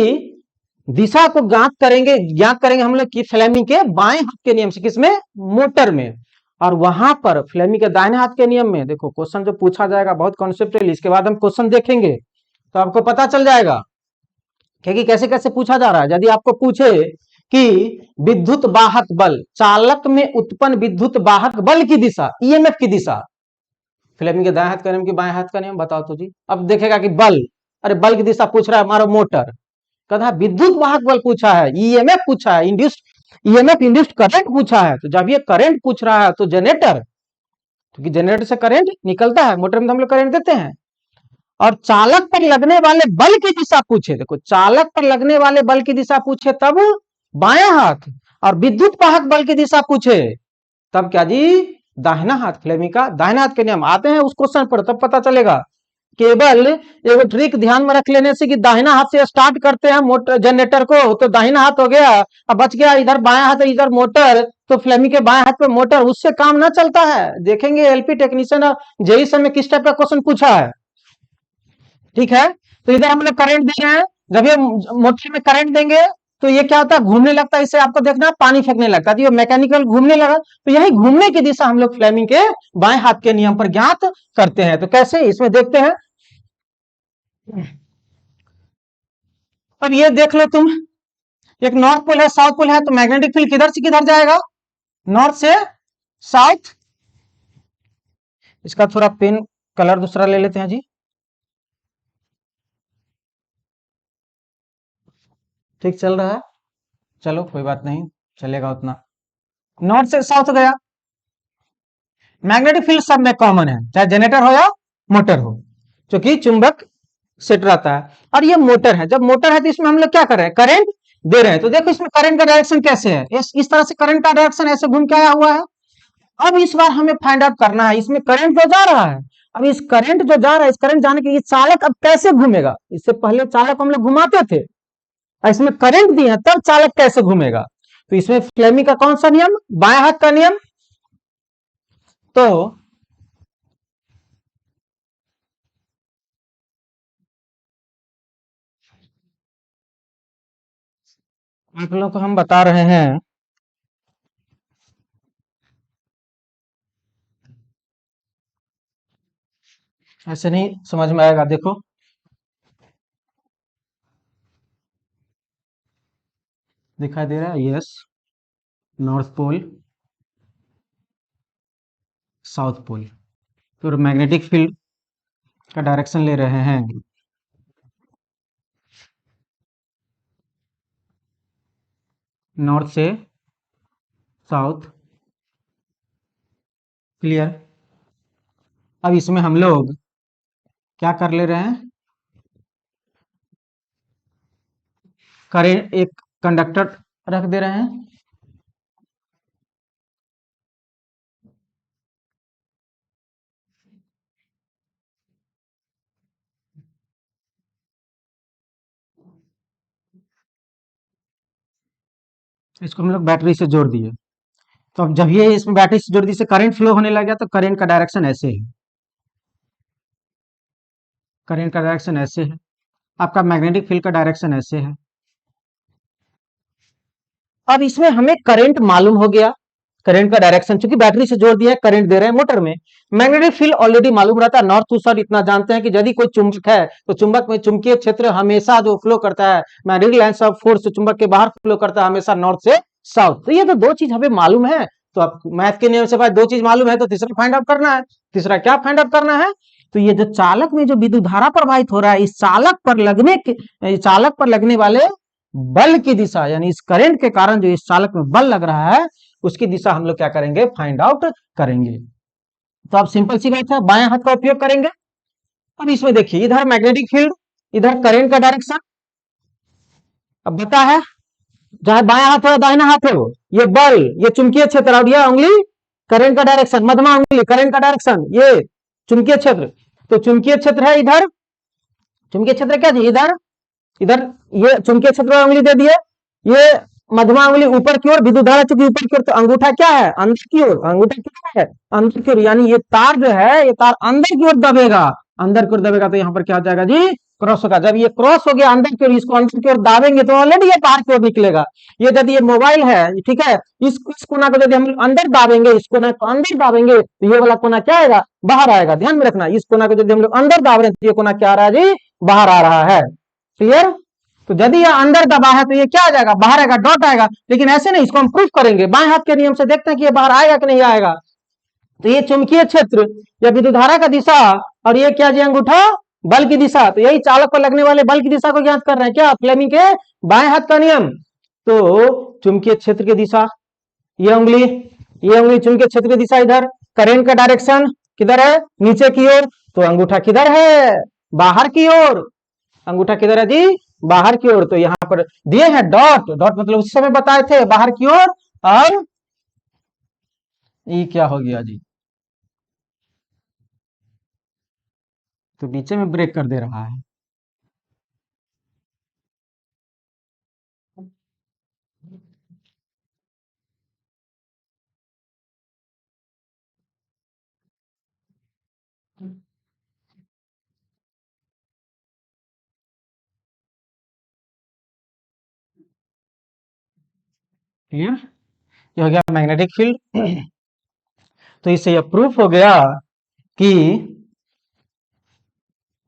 दिशा को ज्ञात करेंगे हम लोग कि फ्लेमिंग के बाएं हाथ के नियम से, किसमें, मोटर में। और वहां पर फ्लेमिंग के दाहिने हाथ के नियम में देखो क्वेश्चन जो पूछा जाएगा बहुत कॉन्सेप्चुअल, इसके बाद हम क्वेश्चन देखेंगे तो आपको पता चल जाएगा कि कैसे कैसे पूछा जा रहा है। यदि आपको पूछे कि विद्युत वाहक बल, चालक में उत्पन्न विद्युत वाहक बल की दिशा, ईएमएफ की दिशा, फ्लेमिंग के दाएं हाथ का नियम की बाएं हाथ का नियम बताओ तो जी। अब देखेगा कि बल, अरे बल की दिशा पूछ रहा है हमारा मोटर, कहता विद्युत वाहक बल पूछा है, ईएमएफ पूछा है, इंड्यूस्ड ईएमएफ इंड्यूस्ड करंट पूछा है, तो जब ये करंट पूछ रहा है तो जनरेटर, क्योंकि जनरेटर से करंट निकलता है, मोटर में तो हम लोग करंट देते हैं। और चालक पर लगने वाले बल की दिशा पूछे, देखो चालक पर लगने वाले बल की दिशा पूछे तब बायां हाथ, और विद्युत वाहक बल की दिशा पूछे तब क्या जी, दाहिना हाथ। फ्लेमिंग का दाहिना हाथ के नियम आते हैं उस क्वेश्चन पर, तब पता चलेगा। केवल एगो ट्रिक ध्यान में रख लेने से कि दाहिना हाथ से स्टार्ट करते हैं मोटर जनरेटर को, तो दाहिना हाथ हो गया, अब बच गया इधर बायां हाथ, इधर मोटर, तो फ्लेमिंग के बाएं हाथ पे मोटर, उससे काम ना चलता है। देखेंगे एलपी टेक्नीशियन जेई में किस टाइप का क्वेश्चन पूछा है, ठीक है। तो इधर हम लोग करंट दे रहे हैं, जब ये मोटर में करंट देंगे तो ये क्या होता है, घूमने लगता है, इसे आपको देखना है पानी फेंकने लगता है, तो ये मैकेनिकल घूमने लगा, तो यही घूमने की दिशा हम लोग फ्लेमिंग के बाएं हाथ के नियम पर ज्ञात करते हैं। तो कैसे, इसमें देखते हैं। अब ये देख लो तुम, एक नॉर्थ पोल है, साउथ पोल है, तो मैग्नेटिक फील्ड किधर से किधर जाएगा, नॉर्थ से साउथ। इसका थोड़ा पेन कलर दूसरा ले लेते हैं जी, ठीक चल रहा है, चलो कोई बात नहीं, चलेगा उतना। नॉर्थ से साउथ गया, मैग्नेटिक फील्ड सब में कॉमन है, चाहे जनरेटर हो या मोटर हो, क्योंकि चुंबक सेट रहता है। और ये मोटर है, जब मोटर है तो इसमें हम लोग क्या कर रहे हैं, करंट दे रहे हैं। तो देखो इसमें करंट का डायरेक्शन कैसे है, इस तरह से करंट का डायरेक्शन ऐसे घूम के आया हुआ है। अब इस बार हमें फाइंड आउट करना है, इसमें करंट जो जा रहा है, अब इस करंट जो जा रहा है, इस करंट जाने के लिए चालक अब कैसे घूमेगा। इससे पहले चालक हम लोग घुमाते थे, और इसमें करंट दिए तब चालक कैसे घूमेगा। तो इसमें फ्लेमिंग का कौन सा नियम, बाएं हाथ का नियम। तो आप लोगों को हम बता रहे हैं, ऐसे नहीं समझ में आएगा। देखो दिखाई दे रहा है, yes, north pole, south pole, फिर मैग्नेटिक फील्ड का डायरेक्शन ले रहे हैं नॉर्थ से साउथ, क्लियर। अब इसमें हम लोग क्या कर ले रहे हैं, करेंट एक कंडक्टर रख दे रहे हैं, इसको हम लोग बैटरी से जोड़ दिए। तो अब जब ये इसमें बैटरी से जोड़ दी से करंट फ्लो होने लग गया, तो करंट का डायरेक्शन ऐसे है, करंट का डायरेक्शन ऐसे है, आपका मैग्नेटिक फील्ड का डायरेक्शन ऐसे है। अब इसमें हमें करंट मालूम हो गया, करंट का डायरेक्शन, चूंकि बैटरी से जोड़ दिया है, करंट दे रहे हैं मोटर में। मैग्नेटिक फील्ड ऑलरेडी मालूम रहता है, नॉर्थ टू साउथ इतना जानते हैं कि यदि कोई चुंबक है तो चुंबक में चुंबकीय क्षेत्र हमेशा जो फ्लो करता है, मैग्नेटिक लाइंस ऑफ फोर्स चुंबक के बाहर फ्लो करता है हमेशा नॉर्थ से साउथ। तो ये तो दो चीज हमें मालूम है। तो अब मैथ के नियम से भाई दो चीज मालूम है, तो तीसरा फाइंड आउट करना है। तीसरा क्या फाइंड आउट करना है, तो ये जो चालक में जो विद्युत धारा प्रवाहित हो रहा है, इस चालक पर लगने के, चालक पर लगने वाले बल की दिशा, यानी इस करंट के कारण जो इस चालक में बल लग रहा है, उसकी दिशा हम लोग क्या करेंगे, फाइंड आउट करेंगे। तो अब सिंपल सी बात है, बाएं हाथ का उपयोग करेंगे। अब इसमें देखिए, इधर मैग्नेटिक फील्ड, इधर करंट का डायरेक्शन। अब बता है, चाहे बाएं हाथ हो दाहिना हाथ हो, ये बल, ये चुंबकीय क्षेत्र, और ये उंगली करंट का डायरेक्शन, मध्यमा उंगली करंट का डायरेक्शन, ये चुंबकीय क्षेत्र। तो चुंबकीय क्षेत्र है इधर, चुंबकीय क्षेत्र क्या थी इधर, इधर ये चुंबकीय क्षेत्र उंगली दे दिए, ये मध्यमा उंगली ऊपर की ओर, विद्युत धारा चूंकि ऊपर की ओर, तो अंगूठा क्या है, अंदर की ओर, अंगूठा क्या है, अंदर की ओर, यानी ये तार जो है, ये तार अंदर की ओर दबेगा, अंदर की ओर दबेगा, तो यहाँ पर क्या हो जाएगा जी, क्रॉस होगा। जब ये क्रॉस हो गया अंदर की ओर, इसको अंदर की ओर दाबेंगे तो ऑलरेडी ये बाहर की ओर निकलेगा। ये यदि ये मोबाइल है, ठीक है, इस कोना को यदि हम अंदर दाबेंगे, इस कोना को अंदर दाबेंगे, तो ये वाला कोना क्या आएगा, बाहर आएगा। ध्यान में रखना, इस कोना को यदि हम लोग अंदर दाब रहे हैं, तो ये कोना क्या आ रहा है जी, बाहर आ रहा है, क्लियर। तो यदि यह अंदर दबा है तो ये क्या आ जाएगा, बाहर आएगा, डॉट आएगा। लेकिन ऐसे नहीं, इसको हम प्रूफ करेंगे, बाएं हाथ के नियम से देखते हैं कि ये बाहर आएगा कि नहीं आएगा। तो ये चुंबकीय क्षेत्र या विद्युत धारा का दिशा, और ये क्या जी, अंगूठा बल की दिशा। तो यही चालक पर लगने वाले बल की दिशा को ज्ञात कर रहे हैं, क्या, फ्लेमिंग के बाएं हाथ का नियम। तो चुंबकीय क्षेत्र की दिशा, ये उंगली चुंबकीय क्षेत्र की दिशा इधर, करंट का डायरेक्शन किधर है, नीचे की ओर, तो अंगूठा किधर है, बाहर की ओर, अंगूठा किधर है जी, बाहर की ओर। तो यहां पर दिए हैं डॉट, डॉट मतलब उस समय बताए थे बाहर की ओर, और ये क्या हो गया जी, तो नीचे में ब्रेक कर दे रहा है। क्लियर, ये हो गया मैग्नेटिक फील्ड। तो इससे यह प्रूफ हो गया कि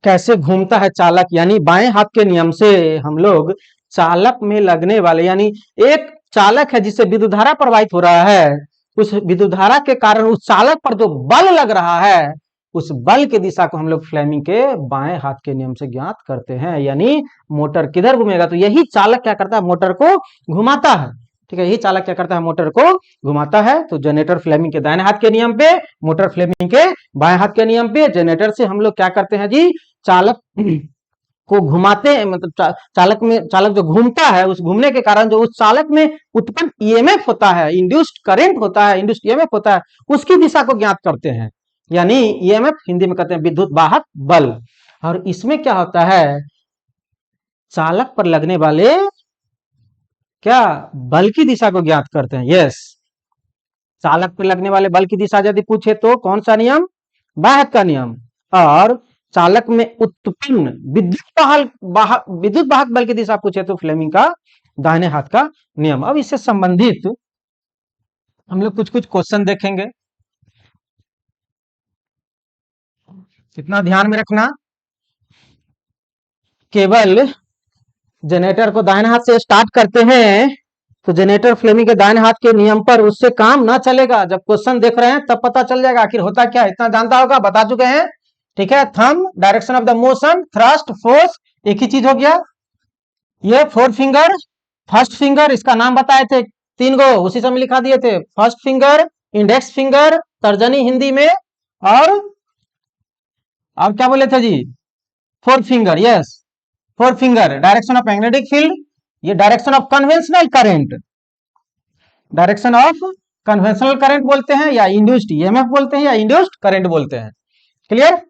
कैसे घूमता है चालक, यानी बाएं हाथ के नियम से हम लोग चालक में लगने वाले, यानी एक चालक है जिससे विद्युत धारा प्रवाहित हो रहा है, उस विद्युत धारा के कारण उस चालक पर जो बल लग रहा है, उस बल की दिशा को हम लोग फ्लेमिंग के बाएं हाथ के नियम से ज्ञात करते हैं। यानी मोटर किधर घूमेगा, तो यही चालक क्या करता है, मोटर को घुमाता है। ठीक है, यही चालक क्या करता है, मोटर को घुमाता है। तो जनरेटर फ्लेमिंग के दाहिने हाथ के नियम पे, मोटर फ्लेमिंग के बाएं हाथ के नियम पे। जनरेटर से हम लोग क्या करते हैं जी, चालक को घुमाते हैं, मतलब चालक जो घूमता है, उस घूमने के कारण जो उस चालक में उत्पन्न ईएमएफ होता है, इंड्यूस्ड करंट होता है, इंड्यूस्ड ईएमएफ होता है, उसकी दिशा को ज्ञात करते हैं। यानी ईएमएफ हिंदी में कहते हैं विद्युत वाहक बल। और इसमें क्या होता है, चालक पर लगने वाले क्या बल की दिशा को ज्ञात करते हैं। यस, चालक पर लगने वाले बल की दिशा यदि पूछे तो कौन सा नियम, वाहक का नियम। और चालक में उत्पन्न विद्युत वाहक बल की दिशा पूछे तो फ्लेमिंग का दाहिने हाथ का नियम। अब इससे संबंधित हम लोग कुछ कुछ क्वेश्चन देखेंगे, इतना ध्यान में रखना। केवल जनरेटर को दाहिने हाथ से स्टार्ट करते हैं तो जनरेटर फ्लेमिंग के दाहिने हाथ के नियम पर उससे काम ना चलेगा। जब क्वेश्चन देख रहे हैं तब पता चल जाएगा आखिर होता क्या है, इतना जानता होगा, बता चुके हैं। ठीक है, thumb, direction of the motion, thrust, force, एक ही चीज हो गया। ये फोर फिंगर, फर्स्ट फिंगर, इसका नाम बताए थे, तीन गो उसी समय लिखा दिए थे, फर्स्ट फिंगर, इंडेक्स फिंगर, तर्जनी हिंदी में, और क्या बोले थे जी, four finger. Yes, four finger, direction of magnetic field, ये direction of conventional current, direction of conventional current बोलते हैं, या इंड्यूस्ड ईएमएफ बोलते हैं, या इंड्यूस्ड करंट बोलते हैं। क्लियर,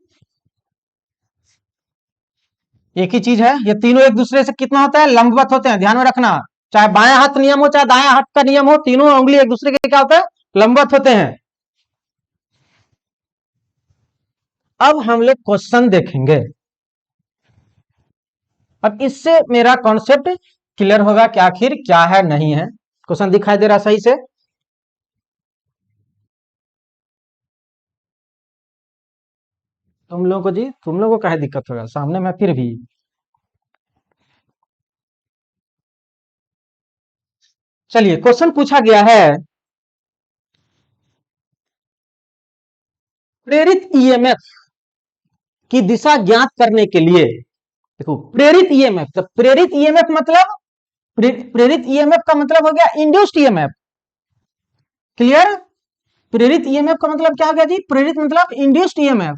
एक ही चीज है। ये तीनों एक दूसरे से कितना होता है, लंबवत होते हैं, ध्यान में रखना। चाहे बाएं हाथ नियम हो चाहे दाएं हाथ का नियम हो, तीनों उंगली एक दूसरे के क्या होता है, लंबवत होते हैं। अब हम लोग क्वेश्चन देखेंगे। अब इससे मेरा कॉन्सेप्ट क्लियर होगा कि आखिर क्या है नहीं है। क्वेश्चन दिखाई दे रहा सही से, तुम लोगों को जी, तुम लोगों को काहे दिक्कत होगा, सामने में फिर भी। चलिए, क्वेश्चन पूछा गया है, प्रेरित ईएमएफ की दिशा ज्ञात करने के लिए। देखो, प्रेरित ईएमएफ, तो प्रेरित ईएमएफ मतलब, प्रेरित ईएमएफ का मतलब हो गया इंड्यूस्ड ईएमएफ। क्लियर, प्रेरित ईएमएफ का मतलब क्या हो गया जी, प्रेरित मतलब इंड्यूस्ड ईएमएफ,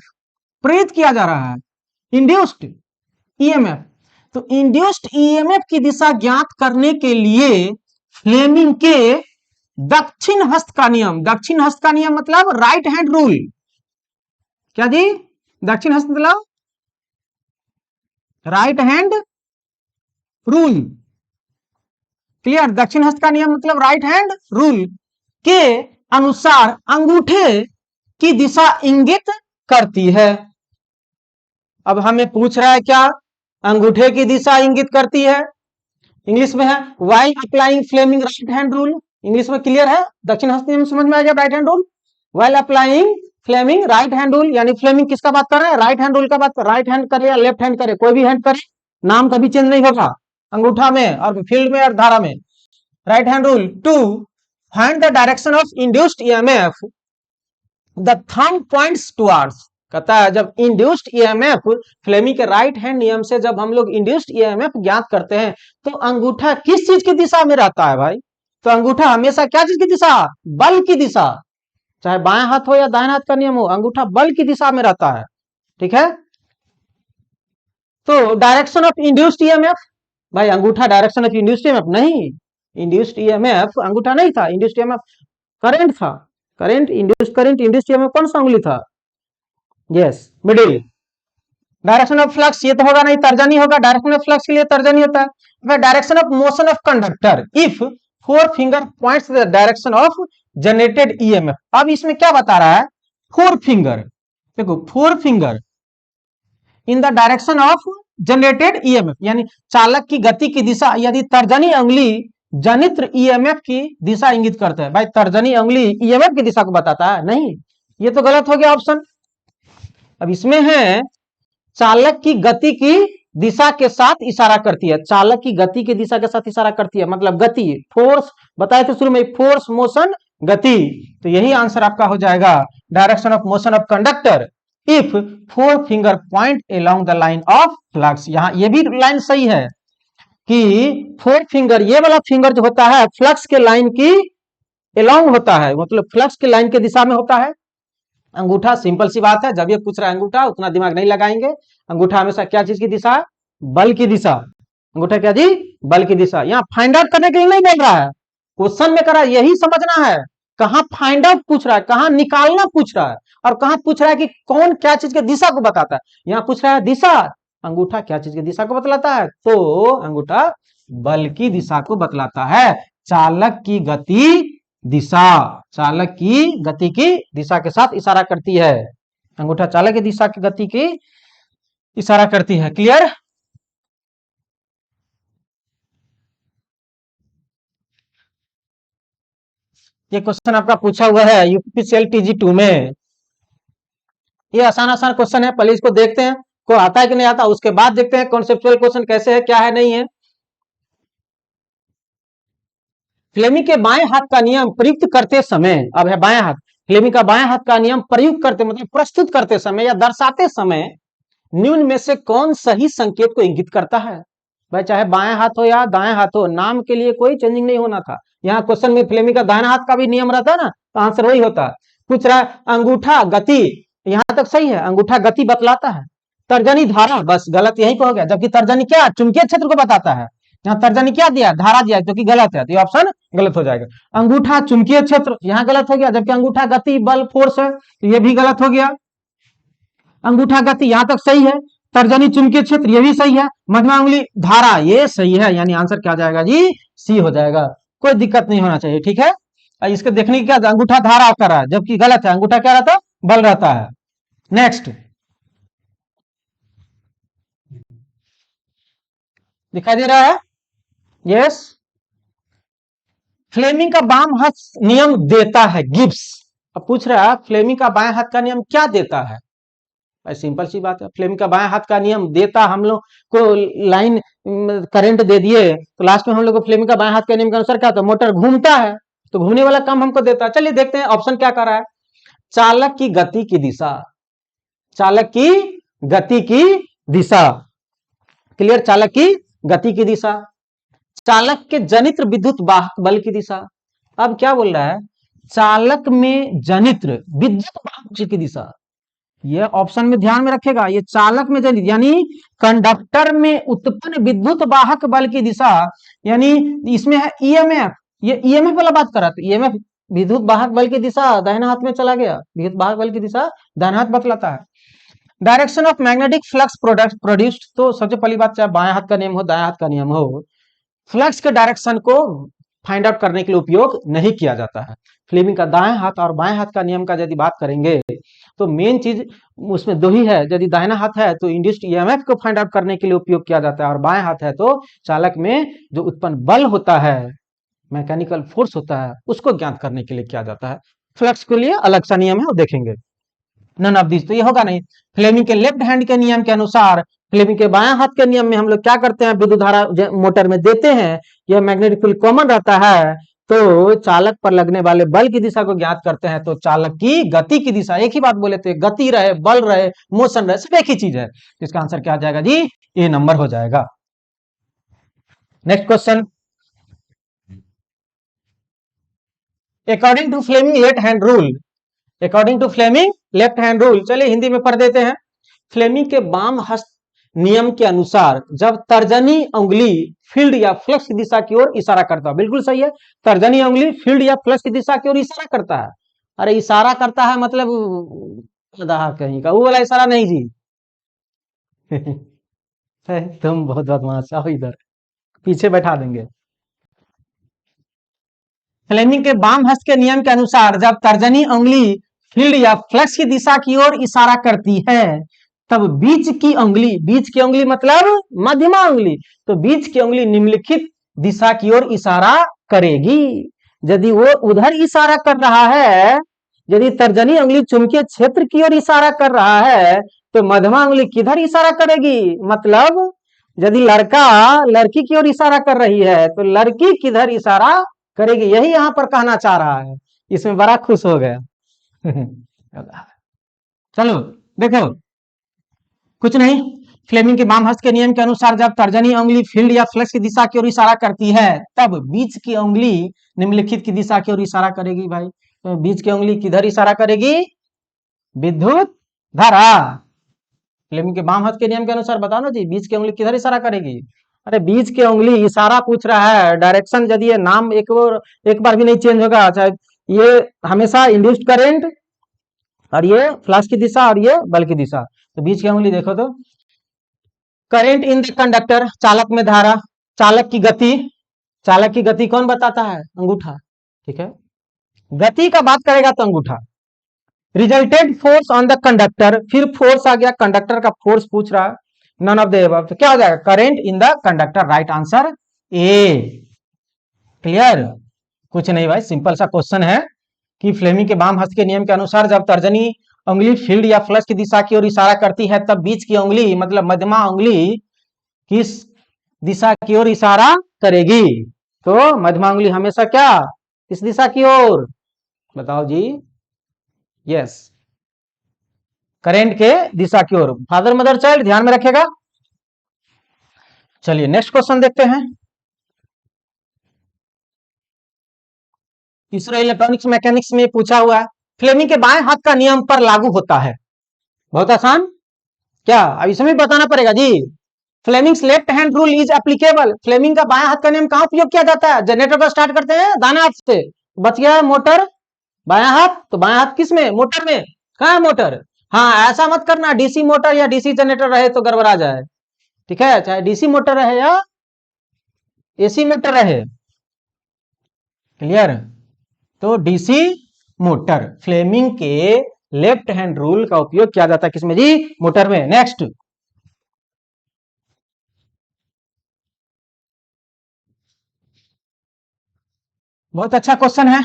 प्रेरित किया जा रहा है, इंड्यूस्ड ईएमएफ। तो इंड्यूस्ड ईएमएफ की दिशा ज्ञात करने के लिए फ्लेमिंग के दक्षिण हस्त का नियम, दक्षिण हस्त का नियम मतलब राइट हैंड रूल। क्या जी, दक्षिण हस्त मतलब राइट हैंड रूल। क्लियर, दक्षिण हस्त का नियम मतलब राइट हैंड रूल के अनुसार अंगूठे की दिशा इंगित करती है। अब हमें पूछ रहा है क्या, अंगूठे की दिशा इंगित करती है, इंग्लिश में है while applying Fleming right hand rule. English में क्लियर है, दक्षिण हस्त नियम समझ में आ गया, right hand rule, while applying Fleming right hand rule. यानी फ्लेमिंग किसका बात कर रहे हैं, राइट हैंड रूल का बात कर, राइट हैंड करे या लेफ्ट हैंड करे, कोई भी हैंड करे, नाम कभी चेंज नहीं होगा अंगूठा में और फील्ड में और धारा में। Right hand rule, to find the direction of induced EMF the thumb points towards. कहता है जब इंड्यूस्ड ईएमएफ, फ्लेमी के राइट हैंड नियम से जब हम लोग इंड्यूस्ड ईएमएफ ज्ञात करते हैं तो अंगूठा किस चीज की दिशा में रहता है भाई? तो अंगूठा हमेशा क्या चीज की दिशा? बल की दिशा। चाहे बाएं हाथ हो या दाएं हाथ का नियम हो, अंगूठा बल की दिशा में रहता है। ठीक है, तो डायरेक्शन ऑफ इंड्यूस्ड ईएमएफ, भाई अंगूठा डायरेक्शन ऑफ इंड्यूस्ड ईएमएफ नहीं, इंड्यूस्ड ईएमएफ अंगूठा नहीं था, इंड्यूस्ड ईएमएफ करंट था। करंट, इंड्यूस्ड ईएमएफ कौन सा उंगली था? Yes, middle. Direction of flux ये तो होगा नहीं, तर्जनी होगा। डायरेक्शन ऑफ फ्लक्स के लिए तर्जनी होता है। Direction of motion of conductor if four finger points the direction of generated EMF. अब इसमें क्या बता रहा है? फोर फिंगर, देखो four finger in the direction of generated EMF, यानी चालक की गति की दिशा यदि तर्जनी अंगुली जनित्र ईएमएफ की दिशा इंगित करता है। भाई तर्जनी अंगुली ईएमएफ की दिशा को बताता है? नहीं, ये तो गलत हो गया ऑप्शन। अब इसमें है चालक की गति की दिशा के साथ इशारा करती है। चालक की गति की दिशा के साथ इशारा करती है, मतलब गति, फोर्स बताए थे शुरू में, फोर्स, मोशन, गति। तो यही आंसर आपका हो जाएगा direction of motion of conductor if four finger point along the line of flux. यहां ये भी लाइन सही है कि फोर फिंगर, ये वाला फिंगर जो होता है फ्लक्स के लाइन की अलोंग होता है, मतलब फ्लक्स के लाइन के दिशा में होता है। अंगूठा सिंपल सी बात है, जब ये पूछ रहा है अंगूठा, उतना दिमाग नहीं लगाएंगे। अंगूठा हमेशा क्या चीज की दिशा? बल की दिशा। अंगूठा क्या जी? बल की दिशा। यहाँ फाइंड आउट करने के लिए नहीं बोल रहा है, क्वेश्चन में करा यही समझना है। कहां फाइंड आउट पूछ रहा है, कहां निकालना पूछ रहा है, और कहां पूछ रहा है कि कौन क्या चीज की दिशा को बताता है। यहाँ पूछ रहा है दिशा, अंगूठा क्या चीज की दिशा को बतलाता है? तो अंगूठा बल की दिशा को बतलाता है। चालक की गति दिशा, चालक की गति की दिशा के साथ इशारा करती है। अंगूठा चालक की दिशा की गति की इशारा करती है। क्लियर? ये क्वेश्चन आपका पूछा हुआ है यूपीपीसीएल TG2 में। ये आसान आसान क्वेश्चन है, पहले इसको देखते हैं को आता है कि नहीं आता, उसके बाद देखते हैं कॉन्सेप्चुअल क्वेश्चन कैसे है, क्या है, नहीं है। फ्लेमिंग के बाएं हाथ का नियम प्रयुक्त करते समय, अब है बाएं हाथ, फ्लेमिंग का बाएं हाथ का नियम प्रयुक्त करते मतलब प्रस्तुत करते समय या दर्शाते समय निम्न में से कौन सही संकेत को इंगित करता है? भाई चाहे बाएं हाथ हो या दाएं हाथ हो, नाम के लिए कोई चेंजिंग नहीं होना था। यहाँ क्वेश्चन में फ्लेमिंग का दाएं हाथ का भी नियम रहता है ना, तो आंसर वही होता है। पूछ रहा है अंगूठा गति, यहां तक सही है, अंगूठा गति बतलाता है। तर्जनी धारा, बस गलत यहीं पर हो गया, जबकि तर्जनी क्या? चुंबकीय क्षेत्र को बताता है। यहाँ तर्जनी क्या दिया? धारा दिया, जो कि गलत है, तो ये ऑप्शन गलत हो जाएगा। अंगूठा चुंबकीय क्षेत्र, यहाँ गलत हो गया, जबकि अंगूठा गति, बल, फोर्स है, तो ये भी गलत हो गया। अंगूठा गति यहां तक सही है, तर्जनी चुंबकीय क्षेत्र ये भी सही है, मध्यमा उंगली धारा ये सही है, यानी आंसर क्या जाएगा जी? सी हो जाएगा। कोई दिक्कत नहीं होना चाहिए, ठीक है। इसके देखने की क्या, अंगूठा धारा कर रहा है, जबकि गलत है, अंगूठा क्या रहता है? बल रहता है। नेक्स्ट, दिखाई दे रहा है? यस। फ्लेमिंग का बाम हाथ नियम देता है गिब्स। अब पूछ रहा है फ्लेमिंग का बाएं हाथ का नियम क्या देता है? सिंपल सी बात है, फ्लेमिंग का बाएं हाथ का नियम देता, हम लोग को लाइन करंट दे दिए, तो लास्ट में हम लोग को फ्लेमिंग का बाएं हाथ के नियम के अनुसार क्या होता है? मोटर घूमता है, तो घूमने वाला काम हमको देता है। चलिए देखते हैं ऑप्शन क्या कर रहा है। चालक की गति की दिशा, चालक की गति की दिशा, क्लियर, चालक की गति की दिशा, चालक के जनित्र विद्युत वाहक बल की दिशा। अब क्या बोल रहा है? चालक में जनित्र विद्युत वाहक की दिशा, ये ऑप्शन में ध्यान में रखेगा, ये चालक में जनित्र यानी कंडक्टर में उत्पन्न विद्युत वाहक बल की दिशा, यानी इसमें है ईएमएफ, ये ईएमएफ वाला बात कर रहा था। ईएमएफ विद्युत वाहक बल की दिशा दाहिने हाथ में चला गया, विद्युत वाहक बल की दिशा दाहिने हाथ बतलाता है। Direction of magnetic flux produced, तो सबसे पहली बात, चाहे बाएं हाथ का नियम हो दाएं हाथ का नियम हो, फ्लक्स के डायरेक्शन को फाइंड आउट करने के लिए उपयोग नहीं किया जाता है। फ्लेमिंग का दाएं हाथ और बाएं हाथ का नियम का यदि बात करेंगे तो मेन चीज उसमें दो ही है। यदि दाहिना हाथ है तो इंड्यूस्ड ईएमएफ को फाइंड आउट करने के लिए उपयोग किया जाता है, और बाएं हाथ है तो चालक में जो उत्पन्न बल होता है, मैकेनिकल फोर्स होता है, उसको ज्ञात करने के लिए किया जाता है। फ्लक्स के लिए अलग सा नियम है, वो देखेंगे। नन ऑफ दिस, तो ये होगा नहीं। फ्लेमिंग के लेफ्ट हैंड के नियम के अनुसार, फ्लेमिंग के बाएं हाथ के नियम में हम लोग क्या करते हैं? विद्युत धारा मोटर में देते हैं, यह मैग्नेटिक फील्ड कॉमन रहता है, तो चालक पर लगने वाले बल की दिशा को ज्ञात करते हैं, तो चालक की गति की दिशा, एक ही बात बोले थे, गति रहे, बल रहे, मोशन रहे, सब एक ही चीज है। इसका आंसर क्या आ जाएगा जी? ए नंबर हो जाएगा। Next question, according to Fleming left hand rule, according to Fleming left hand rule, चलिए हिंदी में पढ़ देते हैं। फ्लेमिंग के बाम हस्त नियम के अनुसार जब तर्जनी उंगली फील्ड या फ्लक्स की दिशा की ओर इशारा करता है, बिल्कुल सही है, तर्जनी उंगली फील्ड या फ्लक्स की दिशा की ओर इशारा करता है। अरे इशारा करता है मतलब कहीं का वो वाला इशारा नहीं जी। तुम बहुत बदमाश आओ इधर, पीछे बैठा देंगे। फ्लेमिंग के बाम हस्त के नियम के अनुसार जब तर्जनी उंगली फील्ड या फ्लक्स की दिशा की ओर इशारा करती है, तब बीच की उंगली मतलब मध्यमा उंगली, तो बीच की उंगली निम्नलिखित दिशा की ओर इशारा करेगी। यदि वो उधर इशारा कर रहा है, यदि तर्जनी उंगली चुंबकीय क्षेत्र की ओर इशारा कर रहा है, तो मध्यमा उंगली किधर इशारा करेगी? मतलब यदि लड़का लड़की की ओर इशारा कर रही है, तो लड़की किधर इशारा करेगी, यही यहां पर कहना चाह रहा है। इसमें बड़ा खुश हो गया। चलो देखो, कुछ नहीं, फ्लेमिंग के बाम हस्त के नियम के अनुसार जब तर्जनी उंगली फील्ड या फ्लक्स की दिशा की ओर इशारा करती है, तब बीच की उंगली निम्नलिखित की दिशा की ओर इशारा करेगी। भाई तो बीच की उंगली किधर इशारा करेगी? विद्युत धारा। फ्लेमिंग के बाम हस्त के नियम के अनुसार बताओ ना जी, बीच की उंगली किधर इशारा करेगी? अरे बीच की उंगली इशारा पूछ रहा है, डायरेक्शन यदि ये नाम एक बार भी नहीं चेंज होगा, चाहे ये हमेशा इंड्यूस्ड करंट और ये फ्लक्स की दिशा और ये बल की दिशा। तो बीच की उंगली देखो तो करेंट इन द कंडक्टर, चालक में धारा, चालक की गति कौन बताता है? अंगूठा। ठीक है, गति का बात करेगा तो अंगूठा। Resulted force on the conductor, फिर फोर्स आ गया, कंडक्टर का फोर्स पूछ रहा है, नन ऑफ द अबव, तो क्या हो जाएगा? Current in the conductor, right answer A. Clear? कुछ नहीं भाई, सिंपल सा क्वेश्चन है कि फ्लेमिंग के बाम हस्त के नियम के अनुसार जब तर्जनी उंगली फील्ड या फ्लक्स की दिशा की ओर इशारा करती है, तब बीच की उंगली मतलब मध्यमा उंगली किस दिशा की ओर इशारा करेगी? तो मध्यमा उंगली हमेशा क्या, किस दिशा की ओर? बताओ जी। यस, करेंट के दिशा की ओर। फादर मदर चाइल्ड ध्यान में रखेगा। चलिए नेक्स्ट क्वेश्चन देखते हैं। तीसरा इलेक्ट्रॉनिक्स मैकेनिक्स में पूछा हुआ है, फ्लेमिंग के बाएं हाथ का नियम पर लागू होता है। बहुत आसान, क्या अब इसमें बताना पड़ेगा जी? Fleming's left hand rule is applicable, Fleming का बाएं हाथ का नियम कहां उपयोग किया जाता है? जनरेटर को स्टार्ट करते हैं दाहिने हाथ से, बच गया है मोटर बायां हाथ, तो बायां हाथ किस में? मोटर में। कहां है मोटर? हाँ, ऐसा मत करना डीसी मोटर या डीसी जनरेटर रहे तो गड़बड़ा जाए। ठीक है, चाहे डीसी मोटर रहे या एसी मोटर रहे। क्लियर? तो डीसी मोटर, फ्लेमिंग के लेफ्ट हैंड रूल का उपयोग किया जाता है किसमें जी? मोटर में। नेक्स्ट, बहुत अच्छा क्वेश्चन है।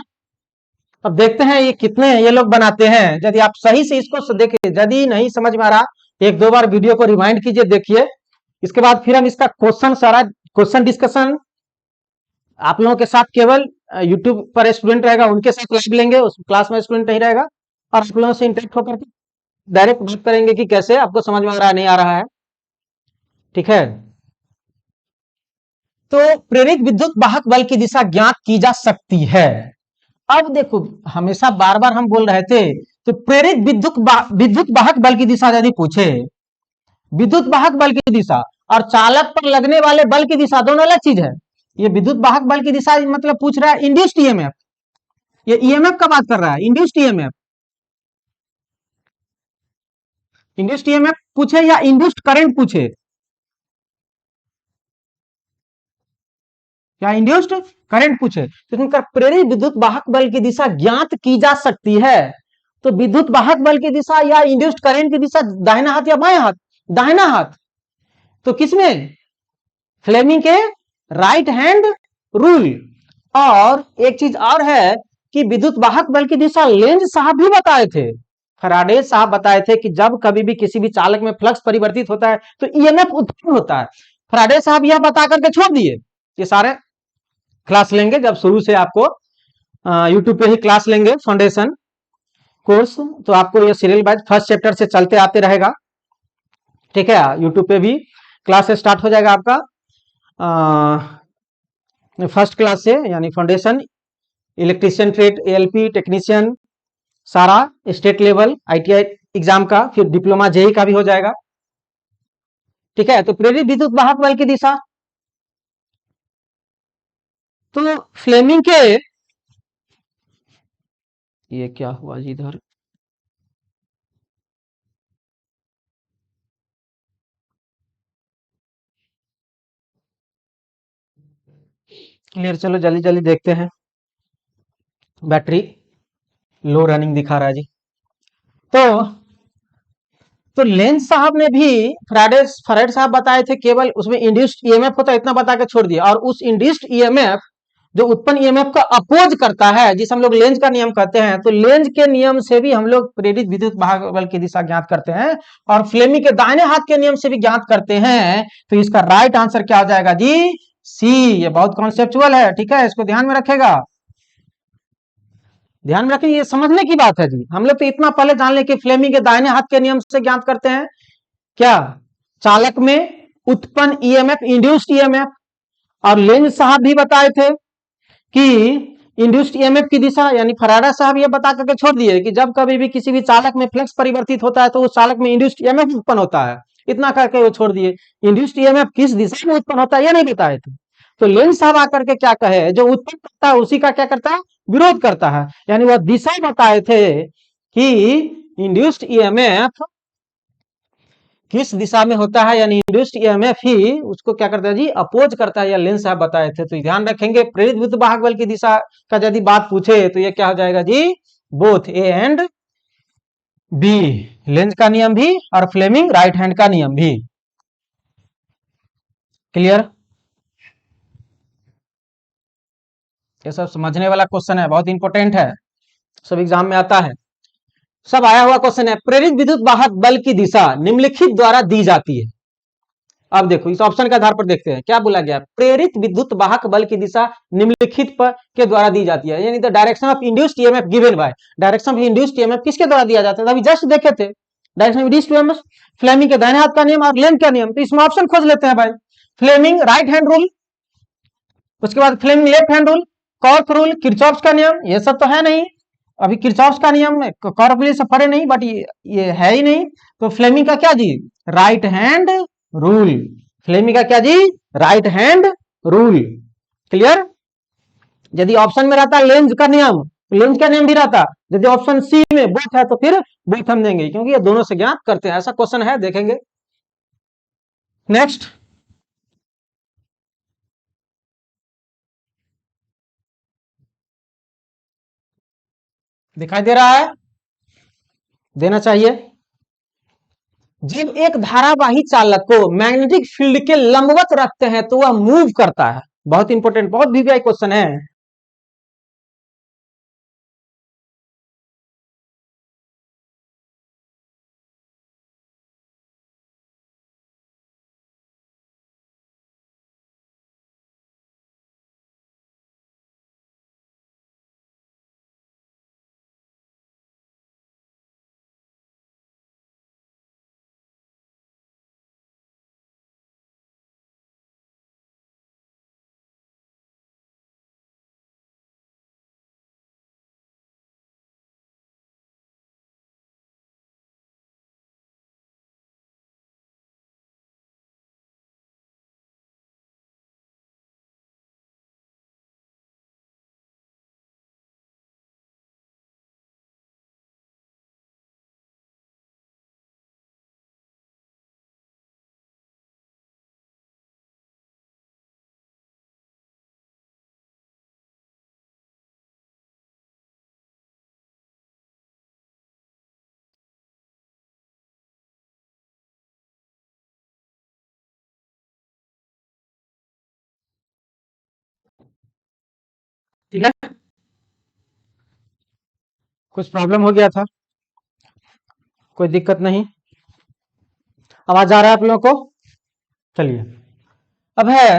अब देखते हैं ये कितने ये लोग बनाते हैं। यदि आप सही से इसको देखिए, यदि नहीं समझ में आ रहा, एक दो बार वीडियो को रिवाइंड कीजिए, देखिए, इसके बाद फिर हम इसका क्वेश्चन सारा क्वेश्चन डिस्कशन आप लोगों के साथ केवल यूट्यूब पर स्टूडेंट रहेगा उनके साथ लाइव लेंगे, उस क्लास में स्टूडेंट नहीं रहेगा, और आप लोगों से इंटरेक्ट होकर डायरेक्ट बात करेंगे कि कैसे आपको समझ में आ रहा है नहीं आ रहा है। ठीक है, तो प्रेरित विद्युत वाहक बल की दिशा ज्ञात की जा सकती है। अब देखो, हमेशा बार बार हम बोल रहे थे, तो प्रेरित विद्युत वाहक बल की दिशा यदि पूछे, विद्युत वाहक बल की दिशा और चालक पर लगने वाले बल की दिशा दोनों अलग चीज है। ये विद्युत वाहक बल की दिशा मतलब पूछ रहा है इंड्यूस्ड ईएमएफ, ये ईएमएफ का बात कर रहा है, इंड्यूस्ड ईएमएफ। इंड्यूस्ड ईएमएफ पूछे या इंड्यूस्ड करंट पूछे? क्या इंड्यूस्ड करंट पूछे? तो प्रेरित विद्युत वाहक बल की दिशा ज्ञात की जा सकती है। तो विद्युत वाहक बल की दिशा या इंड्यूस्ड करंट की दिशा दाहिना हाथ या बाएं हाथ? दाहिना हाथ। तो किसमें? फ्लेमिंग के राइट हैंड रूल। और एक चीज और है कि विद्युत वाहक बल की दिशा लेंज साहब भी बताए थे, फैराडे साहब बताए थे कि जब कभी भी किसी भी चालक में फ्लक्स परिवर्तित होता है तो ईएमएफ उत्पन्न होता है। फैराडे साहब यह बता करके छोड़ दिए, ये सारे क्लास लेंगे जब शुरू से आपको यूट्यूब पे ही क्लास लेंगे फाउंडेशन कोर्स, तो आपको ये सीरियल वाइज फर्स्ट चैप्टर से चलते आते रहेगा। ठीक है, यूट्यूब पे भी क्लास स्टार्ट हो जाएगा आपका फर्स्ट क्लास से, यानी foundation, electrician trade, ALP technician, सारा स्टेट लेवल आईटीआई एग्जाम का, फिर डिप्लोमा जेई का भी हो जाएगा। ठीक है, तो प्रेरित विद्युत वाहक बल की दिशा, तो फ्लेमिंग के, ये क्या हुआ जी इधर, क्लियर, चलो जल्दी जल्दी देखते हैं। बैटरी लो रनिंग दिखा रहा है जी। तो लेंस साहब ने भी फैराडे साहब बताए थे, केवल उसमें इंड्यूस्ड ईएमएफ होता है इतना बता के छोड़ दिया, और उस इंड्यूस्ड ईएमएफ जो उत्पन्न ईएमएफ का अपोज करता है, जिसे हम लोग लेंज का नियम कहते हैं, तो लेंज के नियम से भी हम लोग प्रेरित विद्युत वाहक बल की दिशा ज्ञात करते हैं, और फ्लेमिंग के दाहिने हाथ के नियम से भी ज्ञात करते हैं। तो इसका राइट आंसर क्या हो जाएगा जी, सी। ये बहुत कॉन्सेप्चुअल है, ठीक है, इसको ध्यान में रखेगा, ध्यान में रखिए, ये समझने की बात है जी। हम लोग तो इतना पहले जान ले कि फ्लेमिंग के दाहिने हाथ के नियम से ज्ञात करते हैं क्या, चालक में उत्पन्न ईएमएफ, इंड्यूस्ड ईएमएफ, और लेंज साहब भी बताए थे कि इंड्यूस्ड ईएमएफ की दिशा, यानी फराडा साहब ये बता करके छोड़ दिए कि जब कभी भी किसी भी चालक में फ्लक्स परिवर्तित होता है तो उस चालक में इंड्यूस्ड ईएमएफ उत्पन्न होता है, इतना करके वो छोड़ दिए। इंड्यूस्ड ईएमएफ किस दिशा में उत्पन्न होता है ये नहीं बताए थे। तो लेंज साहब आकर के क्या कहे, जो उत्पन्न करता है उसी का क्या करता है, विरोध करता है, यानी वह दिशा बताए थे कि इंड्यूस्ड ईएमएफ किस दिशा में होता है, यानी इंड्यूस्ड ईएमएफ ही उसको क्या करता है जी, अपोज करता है, या लेंस साहब बताए थे। तो ध्यान रखेंगे, प्रेरित विद्युत वाहक बल की दिशा का यदि बात पूछे तो ये क्या हो जाएगा जी, both A and B, Lenz का नियम भी और फ्लेमिंग राइट हैंड का नियम भी। क्लियर, ये सब समझने वाला क्वेश्चन है, बहुत इंपॉर्टेंट है, सब एग्जाम में आता है, सब आया हुआ क्वेश्चन है। प्रेरित विद्युत वाहक बल की दिशा निम्नलिखित द्वारा दी जाती है। अब देखो इस ऑप्शन के आधार पर देखते हैं क्या बोला गया, प्रेरित विद्युत वाहक बल की दिशा निम्नलिखित पर के द्वारा दी जाती है, यानी the direction of induced EMF given by, direction of induced EMF किसके द्वारा दिया जाता है, अभी जस्ट देखे थे, direction of induced EMF, Fleming के दाहिने हाथ का नियम और लेंज का नियम। तो इसमें ऑप्शन खोज लेते हैं भाई, फ्लेमिंग राइट हैंड रूल, उसके बाद फ्लेमिंग लेफ्ट हैंड रूल, कॉर्फ रूल, किरचॉफ का नियम, ये सब तो है नहीं, अभी किरचॉफ का नियम कॉर्फ रूल से पढ़े नहीं, बट ये है ही नहीं। तो फ्लेमिंग का क्या जी, राइट हैंड रूल, फ्लेमिंग का क्या जी, राइट हैंड रूल। क्लियर, यदि ऑप्शन में रहता लेंज का नियम, लेंज का नियम भी रहता, यदि ऑप्शन सी में बोथ है तो फिर बोथ हम देंगे, क्योंकि ये दोनों से ज्ञात करते हैं, ऐसा क्वेश्चन है, देखेंगे। नेक्स्ट, दिखाई दे रहा है, देना चाहिए। जब एक धारावाही चालक को मैग्नेटिक फील्ड के लंबवत रखते हैं तो वह मूव करता है, बहुत इंपॉर्टेंट, बहुत वीवीआई क्वेश्चन है। ठीक है, कुछ प्रॉब्लम हो गया था, कोई दिक्कत नहीं, आवाज आ रहा है आप लोगों को, चलिए। अब है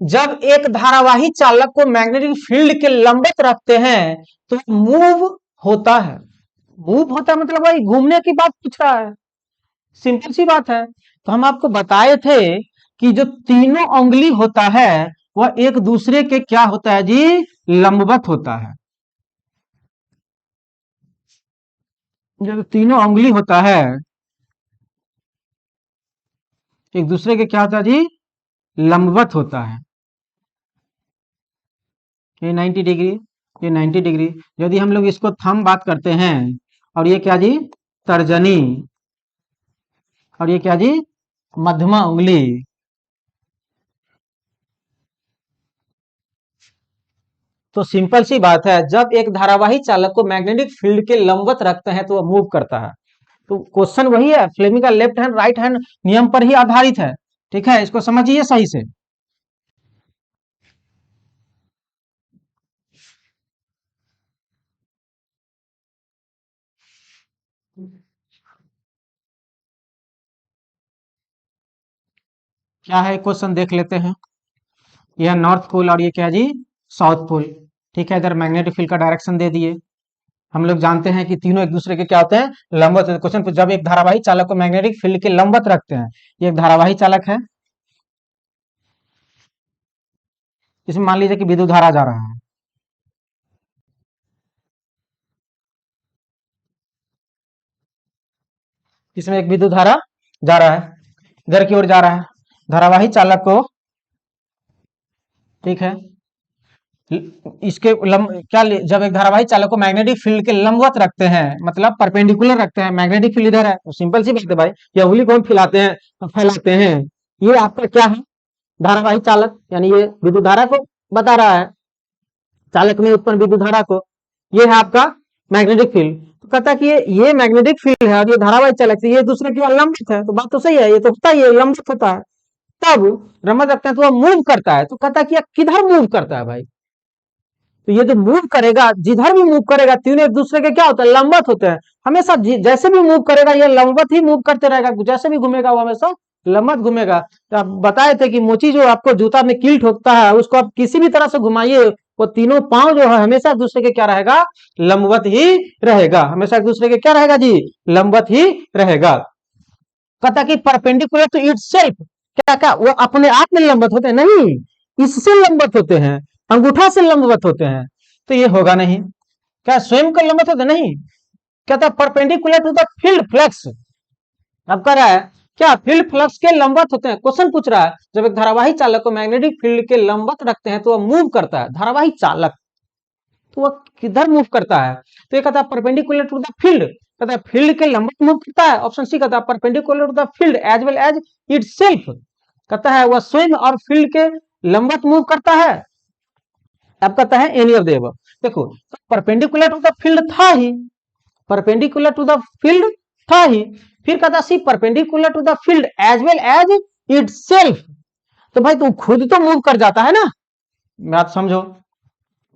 जब एक धारावाही चालक को मैग्नेटिक फील्ड के लंबवत रखते हैं तो मूव होता है। मूव होता है मतलब भाई घूमने की बात पूछ रहा है, सिंपल सी बात है। तो हम आपको बताए थे कि जो तीनों उंगली होता है वह एक दूसरे के क्या होता है जी, लंबवत होता है। जो तीनों उंगली होता है एक दूसरे के क्या होता है जी, लंबवत होता है। ये 90 डिग्री, ये 90 डिग्री। यदि हम लोग इसको थंब बात करते हैं, और ये क्या जी, तर्जनी, और ये क्या जी, मध्यमा उंगली। तो सिंपल सी बात है, जब एक धारावाही चालक को मैग्नेटिक फील्ड के लंबवत रखते हैं तो वह मूव करता है। तो क्वेश्चन वही है, फ्लेमिंग का लेफ्ट हैंड राइट हैंड नियम पर ही आधारित है। ठीक है, इसको समझिए सही से। क्या है क्वेश्चन देख लेते हैं। यह नॉर्थ पोल और ये क्या है जी, साउथ पोल। ठीक है, इधर मैग्नेटिक फील्ड का डायरेक्शन दे दिए। हम लोग जानते हैं कि तीनों एक दूसरे के क्या होते हैं, लंबवत। क्वेश्चन पूछ, जब एक धारावाही चालक को मैग्नेटिक फील्ड के लंबवत रखते हैं, ये एक धारावाही चालक है, इसमें मान लीजिए कि विद्युत धारा जा रहा है, इसमें एक विद्युत धारा जा रहा है, इधर की ओर जा रहा है। धारावाही चालक को, ठीक है, इसके क्या जब एक धारावाही चालक को मैग्नेटिक फील्ड के लंबवत रखते हैं, मतलब परपेंडिकुलर रखते हैं, मैग्नेटिक फील्ड इधर है, तो सिंपल सी बात है भाई, ये उंगली को हम फैलाते हैं, फैलाते हैं, ये आपका क्या है, धारावाही चालक, यानी ये विद्युत धारा को बता रहा है, चालक में उत्पन्न विद्युत धारा को। ये है आपका मैग्नेटिक फील्ड। तो कहता है कि ये मैग्नेटिक फील्ड है और ये धारावाही चालक से ये दूसरे की ओर लंबित है, तो बात तो सही है, ये तो होता ही है, लंबित होता है। तब रमत रखते हैं तो वह मूव करता है। तो कहता है कि किधर मूव करता है भाई, तो ये जो मूव करेगा, जिधर भी मूव करेगा, तीनों एक दूसरे के क्या होता है, लंबवत होते हैं। हमेशा जैसे भी मूव करेगा ये लंबवत ही मूव करते रहेगा, जैसे भी घूमेगा वो हमेशा लंबवत घूमेगा। तो आप बताए थे कि मोची जो आपको जूता में कील ठोकता है, उसको आप किसी भी तरह से घुमाइए, वो तीनों पांव जो है हमेशा एक दूसरे के क्या रहेगा, लंबवत ही रहेगा, हमेशा एक दूसरे के क्या रहेगा जी, लंबवत ही रहेगा। कहता कि परपेंडिकुलर टू इटसेल्फ, क्या क्या वो अपने आप में लंबवत होते हैं, नहीं, इससे लंबवत होते हैं, अंगूठा से लंबवत होते हैं, तो ये होगा नहीं। क्या स्वयं का लंबवत होते नहीं, कहता है perpendicular to the field flux. अब कह रहा है क्या, फील्ड फ्लक्स के लंबवत होते हैं। क्वेश्चन पूछ रहा है, जब एक धारावाही चालक को मैग्नेटिक फील्ड के लंबवत रखते हैं तो वह मूव करता है, धारावाही चालक, तो वह किधर मूव करता है, तो ये कहता है परपेंडिकुलर टू द फील्ड, कहता है फील्ड के लंबवत मूव करता है। ऑप्शन सी कहता है perpendicular to the field as well as itself, कहता है वह स्वयं और फील्ड के लंबवत मूव करता है। अब कहता है एनी ऑफ द अबव। देखो, परपेंडिकुलर टू द फील्ड था ही, परपेंडिकुलर टू द फील्ड था ही, फिर कहता C perpendicular to the field as well as itself. तो भाई तुम खुद तो मूव कर जाता है ना, बात समझो।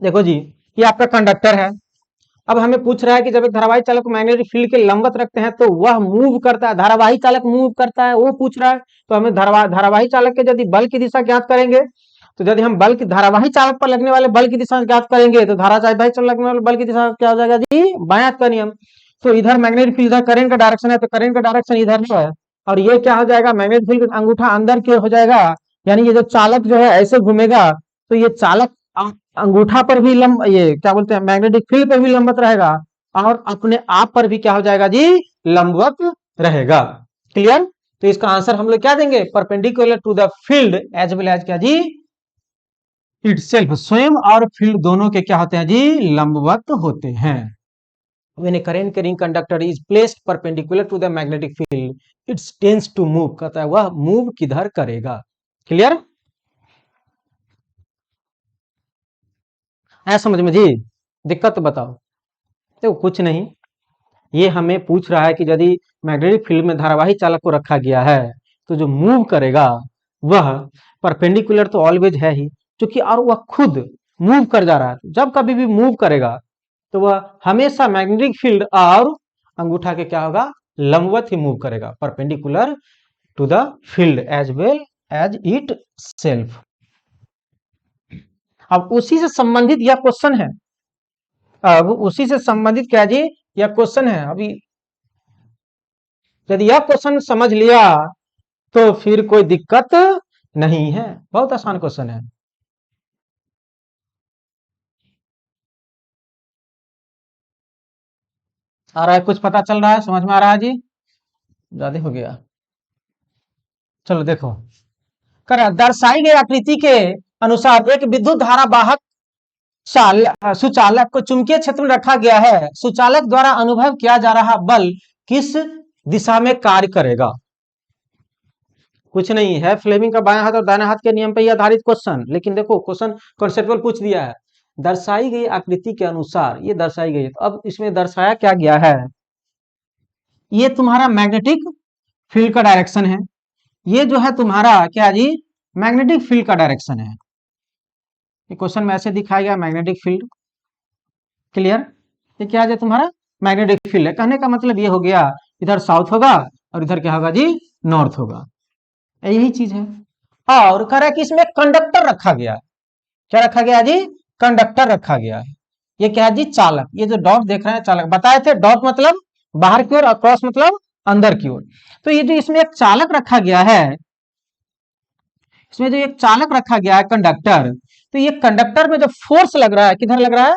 देखो जी, ये आपका कंडक्टर है, अब हमें पूछ रहा है कि जब एक धारावाही चालक मैग्नेटिक फील्ड के लंबवत रखते हैं तो वह मूव करता है, धारावाही चालक मूव करता है, वो पूछ रहा है। तो हमें धारावाही चालक के यदि बल की दिशा ज्ञात करेंगे, तो यदि हम बल की धारावाही चालक पर लगने वाले बल की दिशा ज्ञात करेंगे, तो धारावाही चालक लगने वाले बल की दिशा क्या हो जाएगा जी, बायां का नियम। तो इधर मैग्नेटिक फील्ड, इधर करंट का डायरेक्शन है, तो करंट का डायरेक्शन इधर है, और ये क्या हो जाएगा, मैग्नेटिक फील्ड अंगूठा अंदर की हो जाएगा, यानी ये जो चालक जो है ऐसे घूमेगा, तो ये चालक अंगूठा पर भी ये क्या बोलते हैं, मैग्नेटिक फील्ड पर भी लंबवत रहेगा, और अपने आप पर भी क्या हो जाएगा जी, लंबवत रहेगा। क्लियर। तो इसका आंसर हम लोग क्या देंगे, perpendicular to the field as well as क्या जी, इटसेल्फ, स्वयं और फील्ड दोनों के क्या होते हैं जी, लंबवत होते हैं। When a current carrying conductor is placed perpendicular to the magnetic field, it tends to move, कहता है वह मूव किधर करेगा। क्लियर है समझ में जी, दिक्कत तो बताओ। तो कुछ नहीं, ये हमें पूछ रहा है कि यदि मैग्नेटिक फील्ड में धारावाही चालक को रखा गया है तो जो मूव करेगा वह परपेंडिकुलर तो ऑलवेज है ही, क्योंकि और वह खुद मूव कर जा रहा है, जब कभी भी मूव करेगा तो वह हमेशा मैग्नेटिक फील्ड और अंगूठा के क्या होगा, लंबवत ही मूव करेगा, perpendicular to the field as well as itself. अब उसी से संबंधित यह क्वेश्चन है, अब उसी से संबंधित क्या जी यह क्वेश्चन है। अभी यदि यह क्वेश्चन समझ लिया तो फिर कोई दिक्कत नहीं है, बहुत आसान क्वेश्चन है। आ रहा है, कुछ पता चल रहा है, समझ में आ रहा है जी? ज्यादा हो गया, चलो देखो। कर दर्शाई गई आकृति के अनुसार एक विद्युत धारा वाहक सुचालक को चुंबकीय क्षेत्र में रखा गया है। सुचालक द्वारा अनुभव किया जा रहा बल किस दिशा में कार्य करेगा? कुछ नहीं है, फ्लेमिंग का बाएं हाथ और दाहिने हाथ के नियम पर आधारित क्वेश्चन। लेकिन देखो क्वेश्चन कॉन्सेप्चुअल पूछ दिया है, दर्शाई गई आकृति के अनुसार, ये दर्शाई गई है। तो अब इसमें दर्शाया क्या गया है, ये तुम्हारा मैग्नेटिक फील्ड का डायरेक्शन है। ये जो है तुम्हारा क्या जी, मैग्नेटिक फील्ड का डायरेक्शन है। ये क्वेश्चन में ऐसे दिखाया गया मैग्नेटिक फील्ड, क्लियर? ये क्या है तुम्हारा मैग्नेटिक फील्ड है। कहने का मतलब ये हो गया इधर साउथ होगा और इधर क्या होगा जी, नॉर्थ होगा, यही चीज है। और कह रहा है कि इसमें कंडक्टर रखा गया है। क्या रखा गया जी, कंडक्टर रखा गया है। ये क्या है जी, चालक। ये जो डॉट देख रहे हैं चालक, बताए थे डॉट मतलब बाहर की ओर और क्रॉस मतलब अंदर की ओर। तो ये जो इसमें एक चालक रखा गया है, इसमें जो एक चालक रखा गया है कंडक्टर, तो ये कंडक्टर में जो फोर्स लग रहा है किधर लग रहा है,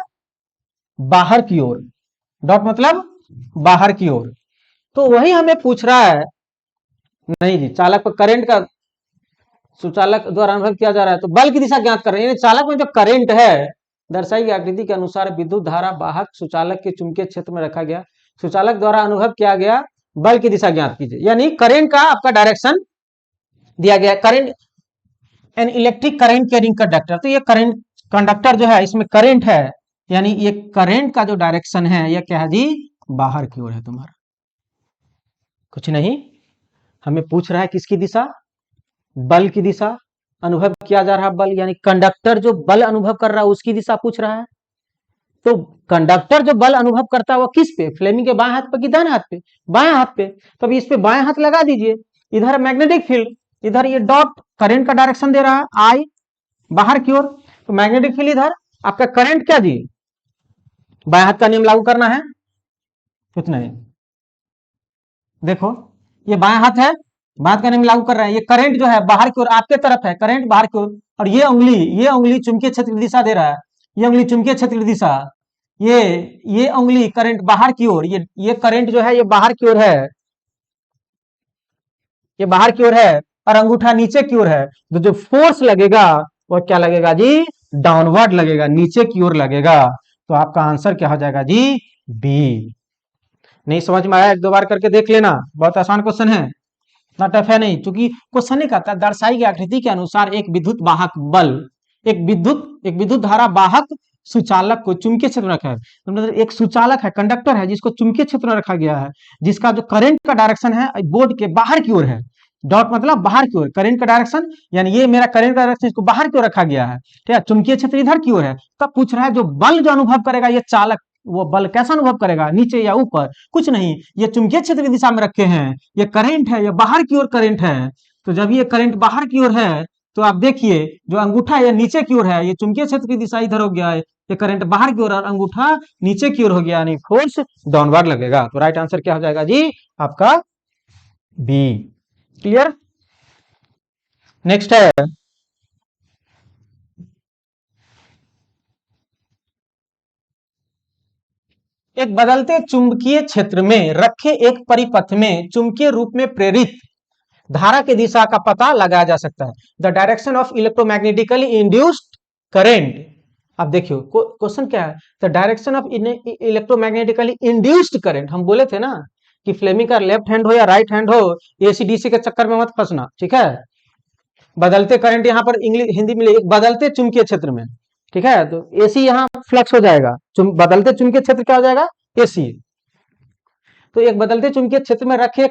बाहर की ओर। डॉट मतलब बाहर की ओर। तो वही हमें पूछ रहा है, नहीं जी चालक पर करंट का सुचालक द्वारा अनुभव किया जा रहा है, तो बल की दिशा ज्ञात कर रहे हैं। चालक में जो करंट है, दर्शाई गई आकृति के अनुसार विद्युत धारा वाहक सुचालक के चुंबकीय क्षेत्र में रखा गया। सुचालक द्वारा अनुभव किया गया बल की दिशा ज्ञात कीजिए। यानी करंट का आपका डायरेक्शन दिया गया, current an electric current carrying conductor. तो ये करंट कंडक्टर जो है इसमें करंट है, यानी ये करंट का जो डायरेक्शन है यह क्या है जी, बाहर की ओर है तुम्हारा। कुछ नहीं, हमें पूछ रहा है किसकी दिशा, बल की दिशा। अनुभव किया जा रहा बल, यानी कंडक्टर जो बल अनुभव कर रहा है उसकी दिशा पूछ रहा है। तो कंडक्टर जो बल अनुभव करता है वो किस पे, फ्लेमिंग के बाएं हाथ पे कि दाहिने हाथ पे, बाएं हाथ पे। तो इस पे बाएं हाथ लगा दीजिए। इधर मैग्नेटिक फील्ड, इधर ये डॉट करंट का डायरेक्शन दे रहा है आई बाहर की ओर। तो मैग्नेटिक फील्ड इधर, आपका करंट क्या जी, बाएं हाथ का नियम लागू करना है, कुछ नहीं। देखो ये बाएं हाथ है, बाएं हाथ का नियम लागू कर रहे हैं। ये करंट जो है बाहर की ओर आपके तरफ है, करंट बाहर की ओर। और ये उंगली चुंबकीय क्षेत्र की दिशा दे रहा है, ये उंगली चुंबकीय क्षेत्र की दिशा। ये ये उंगली करंट बाहर की ओर, ये करंट जो है ये बाहर की ओर है, ये बाहर की ओर है और अंगूठा नीचे की ओर है। तो जो फोर्स लगेगा वो क्या लगेगा जी, डाउनवर्ड लगेगा, नीचे की ओर लगेगा। तो आपका आंसर क्या हो जाएगा जी, बी। नहीं समझ में आया, एक दो बार करके देख लेना, बहुत आसान क्वेश्चन है, इतना टफ है नहीं। क्योंकि क्वेश्चन नहीं कहता दर्शाई गई आकृति के अनुसार एक विद्युत वाहक बल, एक विद्युत धारा वाहक सुचालक को चुंबकीय क्षेत्र में रखा है। तो मतलब एक सुचालक है, कंडक्टर है, जिसको चुंबकीय क्षेत्र में रखा गया है, जिसका जो करंट का डायरेक्शन है बोर्ड के बाहर की ओर है। डॉट मतलब बाहर की ओर, करंट का डायरेक्शन, यानी ये मेरा करंट का डायरेक्शन, इसको बाहर की ओर रखा गया है, ठीक है। चुंबकीय क्षेत्र इधर की ओर है। तब पूछ रहा है जो बल जो अनुभव करेगा ये चालक, वो बल कैसा अनुभव करेगा, नीचे या ऊपर, कुछ नहीं, ये चुंबकीय क्षेत्र की दिशा में रखे हैं, ये करंट है, ये बाहर की ओर करंट है। तो जब ये करंट बाहर की ओर है तो आप देखिए जो अंगूठा है ये नीचे की ओर है, ये चुंबकीय क्षेत्र की दिशा इधर हो गया है, ये करंट बाहर की ओर और अंगूठा नीचे की ओर हो गया, यानी फोर्स डाउनवर्ड लगेगा। तो राइट आंसर क्या हो जाएगा जी, आपका बी। क्लियर? नेक्स्ट है, एक बदलते चुंबकीय क्षेत्र में रखे एक परिपथ में चुंबकीय रूप में प्रेरित धारा की दिशा का पता लगाया जा सकता है। The direction of electromagnetically induced current. अब देखियो क्वेश्चन क्या है, the direction of electromagnetically induced current. हम बोले थे ना कि फ्लेमिंग का लेफ्ट हैंड हो या राइट हैंड हो, एसीडीसी के चक्कर में मत फंसना, ठीक है। बदलते करंट यहाँ पर इंग्लिश हिंदी में एक बदलते चुंबकीय क्षेत्र में, ठीक है। तो एसी यहाँ फ्लक्स हो जाएगा, बदलते चुंबकीय क्षेत्र क्या हो जाएगा, एसी। तो एक बदलते चुंबकीय क्षेत्र में रखे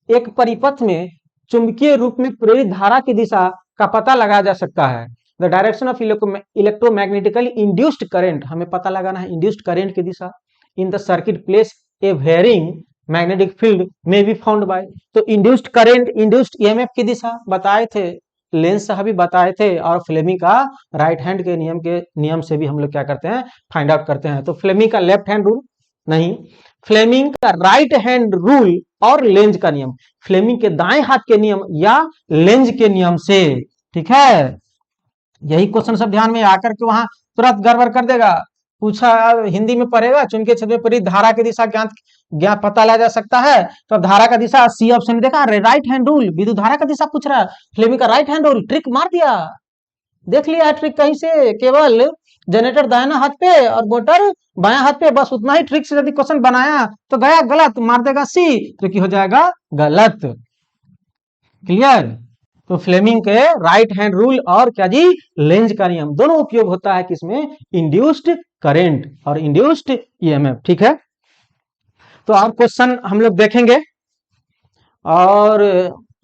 एक परिपथ में चुंबकीय रूप में प्रेरित धारा की दिशा का पता लगाया जा सकता है। The direction of electromagnetically induced current, हमें पता लगाना है इंड्यूस्ड करंट की दिशा। In the circuit place a varying magnetic field में बी फाउंड बाय। तो इंड्यूस्ड करंट, इंड्यूस्ड ईएमएफ की दिशा बताए थे, लेंस साहब भी बताए थे, और फ्लेमिंग का राइट हैंड के नियम से भी हम लोग क्या करते हैं, फाइंड आउट करते हैं। तो फ्लेमिंग का लेफ्ट हैंड रूल नहीं, फ्लेमिंग का राइट हैंड रूल और लेंज का नियम, फ्लेमिंग के दाएं हाथ के नियम या लेंज के नियम से, ठीक है। यही क्वेश्चन सब ध्यान में आकर के वहां तुरंत गड़बड़ कर देगा। पूछा हिंदी में पढ़ेगा, चुनके क्षेत्र पर धारा की दिशा ज्ञात ज्ञात पता लगा जा सकता है, तो धारा का दिशा सी ऑप्शन देखा, राइट हैंड रूल, विद्युत धारा का दिशा पूछ रहा है, फ्लेमिंग का राइट हैंड रूल, ट्रिक मार दिया, देख लिया है ट्रिक कहीं से, केवल जनरेटर दाहिना हाथ पे और मोटर बाया हाथ पे, बस उतना ही ट्रिक से यदि क्वेश्चन बनाया तो गया गलत, मार देगा सी, तो की हो जाएगा गलत। क्लियर। तो फ्लेमिंग के राइट हैंड रूल और क्या जी, लेंज का नियम, दोनों उपयोग होता है किसमें, इंड्यूस्ड करंट और इंड्यूस्ड ईएमएफ, ठीक है। तो अब क्वेश्चन हम लोग देखेंगे, और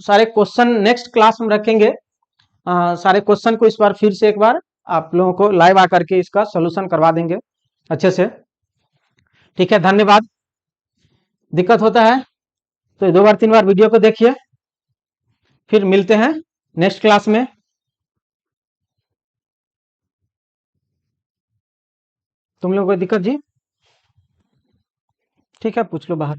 सारे क्वेश्चन नेक्स्ट क्लास में रखेंगे। सारे क्वेश्चन को इस बार फिर से एक बार आप लोगों को लाइव आकर के इसका सोल्यूशन करवा देंगे अच्छे से, ठीक है। धन्यवाद। दिक्कत होता है तो 2 बार 3 बार वीडियो को देखिए, फिर मिलते हैं नेक्स्ट क्लास में। तुम लोगों को दिक्कत जी, ठीक है, पूछ लो बाहर।